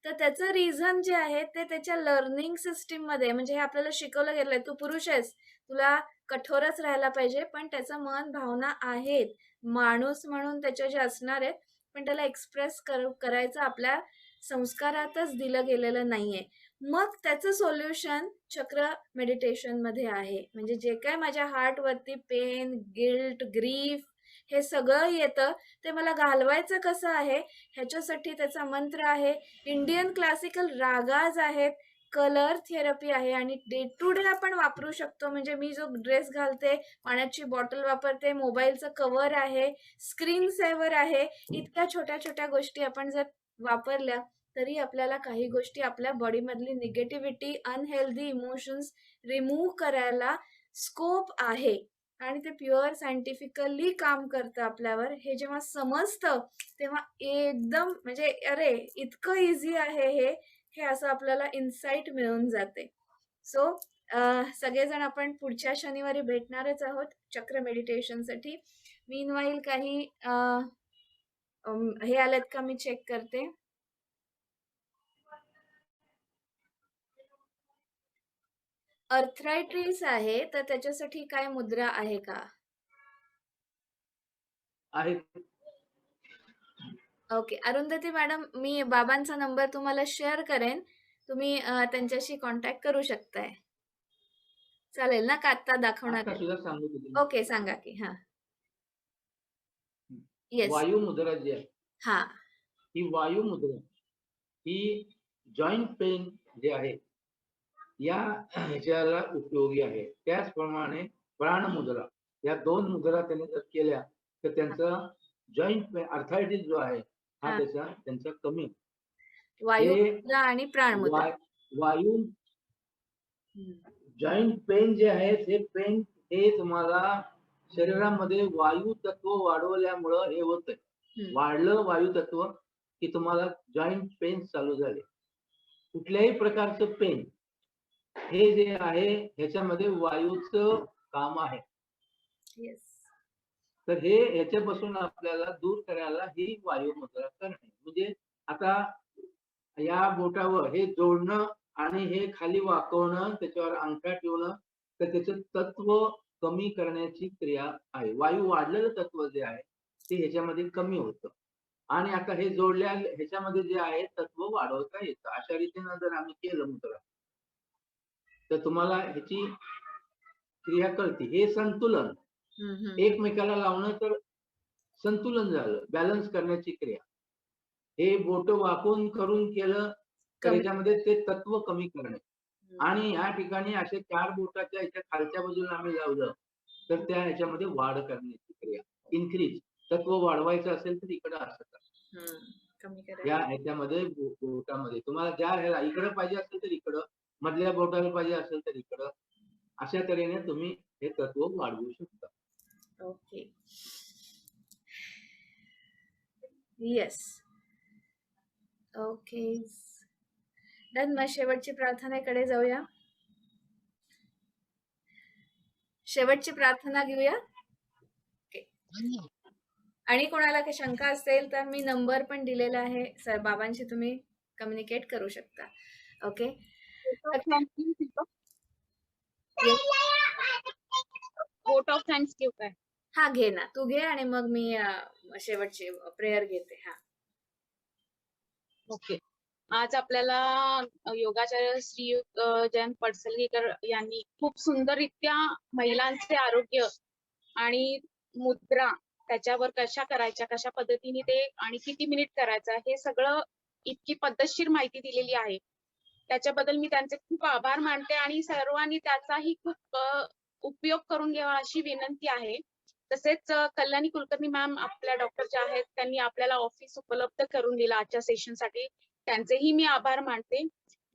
तर त्याचं रिझन जे आहे ते त्याच्या लर्निंग सिस्टीम मध्ये म्हणजे हे आपल्याला शिकवलं गेलंय. तू पुरुष आहेस, तुला कठोरच राहायला पाहिजे, पण त्याचं मन भावना आहेत, माणूस म्हणून त्याच्या जे असणार आहेत, पण त्याला एक्सप्रेस करायचं आपल्या संस्कारातच दिलं गेलेलं नाहीये. मग त्याचं सोल्युशन चक्र मेडिटेशन मध्ये आहे. म्हणजे जे काय माझ्या हार्ट वरती पेन, गिल्ट, ग्रीफ हे सगळं येतं ते मला घालवायचं कसं आहे ह्याच्यासाठी त्याचा मंत्र आहे. इंडियन क्लासिकल रागाज आहेत, कलर थेरपी आहे आणि डे टू डे आपण वापरू शकतो. म्हणजे मी जो ड्रेस घालते, पाण्याची बॉटल वापरते, मोबाईलचं कव्हर आहे, स्क्रीन सेव्हर आहे, इतक्या छोट्या छोट्या गोष्टी आपण जर वापरल्या तरी आपल्याला काही गोष्टी आपल्या बॉडीमधली निगेटिव्हिटी, अनहेल्दी इमोशन्स रिमूव्ह करायला स्कोप आहे. आणि ते प्युअर सायंटिफिकली काम करतं आपल्यावर. हे जेव्हा समजतं तेव्हा एकदम म्हणजे अरे इतकं इझी आहे हे असं आपल्याला इन्साइट मिळून जाते. सो सगळेजण आपण पुढच्या शनिवारी भेटणारच आहोत चक्र मेडिटेशनसाठी. मीनवाईल काही हे आलेत का मी चेक करते. अर्थरायटिस आहे तर त्याच्यासाठी काय मुद्रा आहे का? आहे. ओके अरुंधती मॅडम, मी बाबांचा नंबर तुम्हाला शेअर करेन. तुम्ही त्यांच्याशी कॉन्टॅक्ट करू शकताय. चालेल ना का आता दाखवणार? आता सुद्धा सांगू तुझी. ओके सांगा की. हा येस. वायू मुद्रा जी आहे हा ही वायू मुद्रा ही जॉईंट पेन जे आहे या ह्याच्याला उपयोगी आहे. त्याचप्रमाणे प्राणमुद्रा या 2 मुद्रा त्यांनी जर केल्या तर त्यांचा जॉईंट पेन अर्थरायटिस जो आहे हा हा. त्यांचा कमी होतो. वायू हे मुद्रा आणि प्राण मुद्रा. वायू जॉईंट पेन जे आहे ते पेन हे तुम्हाला शरीरामध्ये वायू तत्व वाढवल्यामुळं हे होतंय. वाढलं वायू तत्व की तुम्हाला जॉईंट पेन चालू झाले. कुठल्याही प्रकारचं पेन हे जे आहे ह्याच्यामध्ये वायूचं काम आहे. येस. तर हे ह्याच्यापासून आपल्याला दूर करायला ही वायू मुद्रा करणे. म्हणजे आता या बोटावर हे जोडणं आणि हे खाली वाकवणं, त्याच्यावर अंगठा ठेवणं, तर त्याचं तत्व कमी करण्याची क्रिया आहे. वायू वाढलेलं तत्व जे आहे ते ह्याच्यामध्ये कमी होतं आणि आता हे जोडल्या ह्याच्यामध्ये जे आहे तत्व वाढवता येतं. अशा रीतीनं जर आम्ही केलं मुद्रा तर तुम्हाला ह्याची क्रिया कळते. हे संतुलन एकमेकाला लावणं तर संतुलन झालं, बॅलन्स करण्याची क्रिया. हे बोट वाकून करून केलं तर याच्यामध्ये ते तत्व कमी करणे. आणि या ठिकाणी असे 4 बोटाच्या याच्या खालच्या बाजूला आम्ही लावलं तर त्या ह्याच्यामध्ये वाढ करण्याची क्रिया, इन्क्रीज. तत्व वाढवायचं असेल तर इकडं असं करा. कमी करा. या ह्याच्यामध्ये बोटामध्ये तुम्हाला ज्या ह्याला इकडं पाहिजे असेल तर इकडं, मधल्या बोटाला पाहिजे असेल तर इकडं, अशा तऱ्हेने तुम्ही हे तत्व वाढवू शकता. ओके. येस. Okay done. मग शेवटची प्रार्थनेकडे जाऊया. शेवटची प्रार्थना घेऊया. आणि कोणाला काही शंका असेल तर मी नंबर पण दिलेला आहे सर बाबांशी तुम्ही कम्युनिकेट करू शकता. ओके. वोट ऑफ थँक्स घेऊ काय? हा घे ना, तू घे आणि मग मी शेवटची प्रेयर घेते. हा. ओके. आज आपल्याला योगाचार्य श्री जयंत पडसलगीकर यांनी खूप सुंदररित्या महिलांचे आरोग्य आणि मुद्रा त्याच्यावर कशा करायच्या, कशा पद्धतीने ते आणि किती मिनिट करायचं हे सगळं इतकी पद्धतशीर माहिती दिलेली आहे. त्याच्याबद्दल मी त्यांचे खूप आभार मानते आणि सर्वांनी त्याचाही खूप उपयोग करून घ्यावा अशी विनंती आहे. तसेच कल्याणी कुलकर्णी मॅम आपल्या डॉक्टर ज्या आहेत त्यांनी आपल्याला ऑफिस उपलब्ध करून दिलं आजच्या सेशनसाठी. त्यांचेही मी आभार मानते.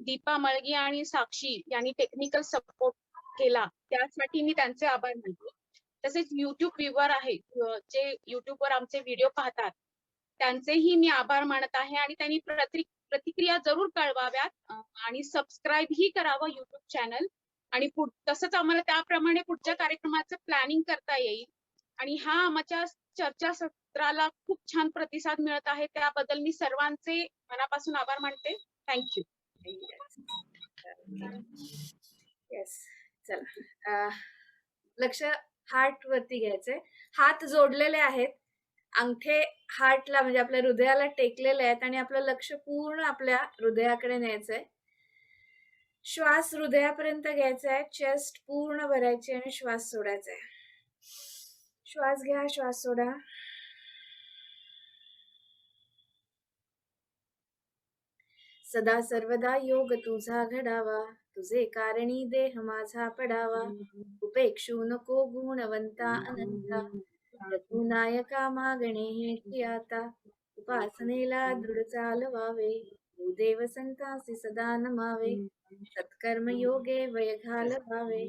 दीपा मळगी आणि साक्षी यांनी टेक्निकल सपोर्ट केला त्यासाठी मी त्यांचे आभार मानते. तसेच युट्यूब व्ह्यूवर आहेत जे युट्यूबवर आमचे व्हिडिओ पाहतात त्यांचेही मी आभार मानत आहे आणि त्यांनी प्रतिक्रिया जरूर कळवाव्यात आणि सबस्क्राईब ही करावं युट्यूब चॅनल आणि तसंच आम्हाला त्याप्रमाणे पुढच्या कार्यक्रमाचं प्लॅनिंग करता येईल. आणि हा आमच्या चर्चासत्राला खूप छान प्रतिसाद मिळत आहे त्याबद्दल मी सर्वांचे मनापासून आभार मानते. थँक्यू. येस. चला लक्ष हार्ट वरती घ्यायचंय. हात जोडलेले आहेत, अंगठे हार्टला म्हणजे आपल्या हृदयाला टेकलेले आहेत आणि आपलं लक्ष पूर्ण आपल्या हृदयाकडे न्यायचंय. श्वास हृदयापर्यंत घ्यायचा आहे, चेस्ट पूर्ण भरायची आणि श्वास सोडायचा आहे. श्वास घ्या, श्वास सोडा. सदा सर्वदा योग तुझा घडावा, तुझे कारणी देह माझा पडावा. उपेक्षू नको गुणवंता अनंता, रघुनायका मागणे हेची आता. उपासनेला दृढ चालवावे, भूदेव संतासी सदा नमावे. सत्कर्म योगे वय घालवावे,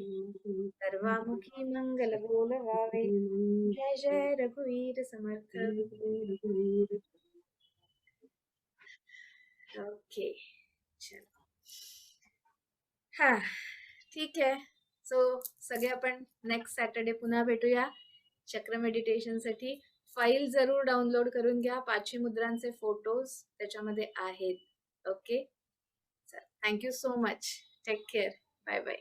सर्वामुखी मंगल बोलवावे. जय जय रघुवीर समर्थ. ओके. चलो. हा ठीक आहे. सो सगळे आपण नेक्स्ट सॅटर्डे पुन्हा भेटूया चक्र मेडिटेशन साठी. फाईल जरूर डाउनलोड करून घ्या. 5 मुद्रांचे फोटोज त्याच्यामध्ये आहेत. Okay. Thank you so much. Take care. Bye bye.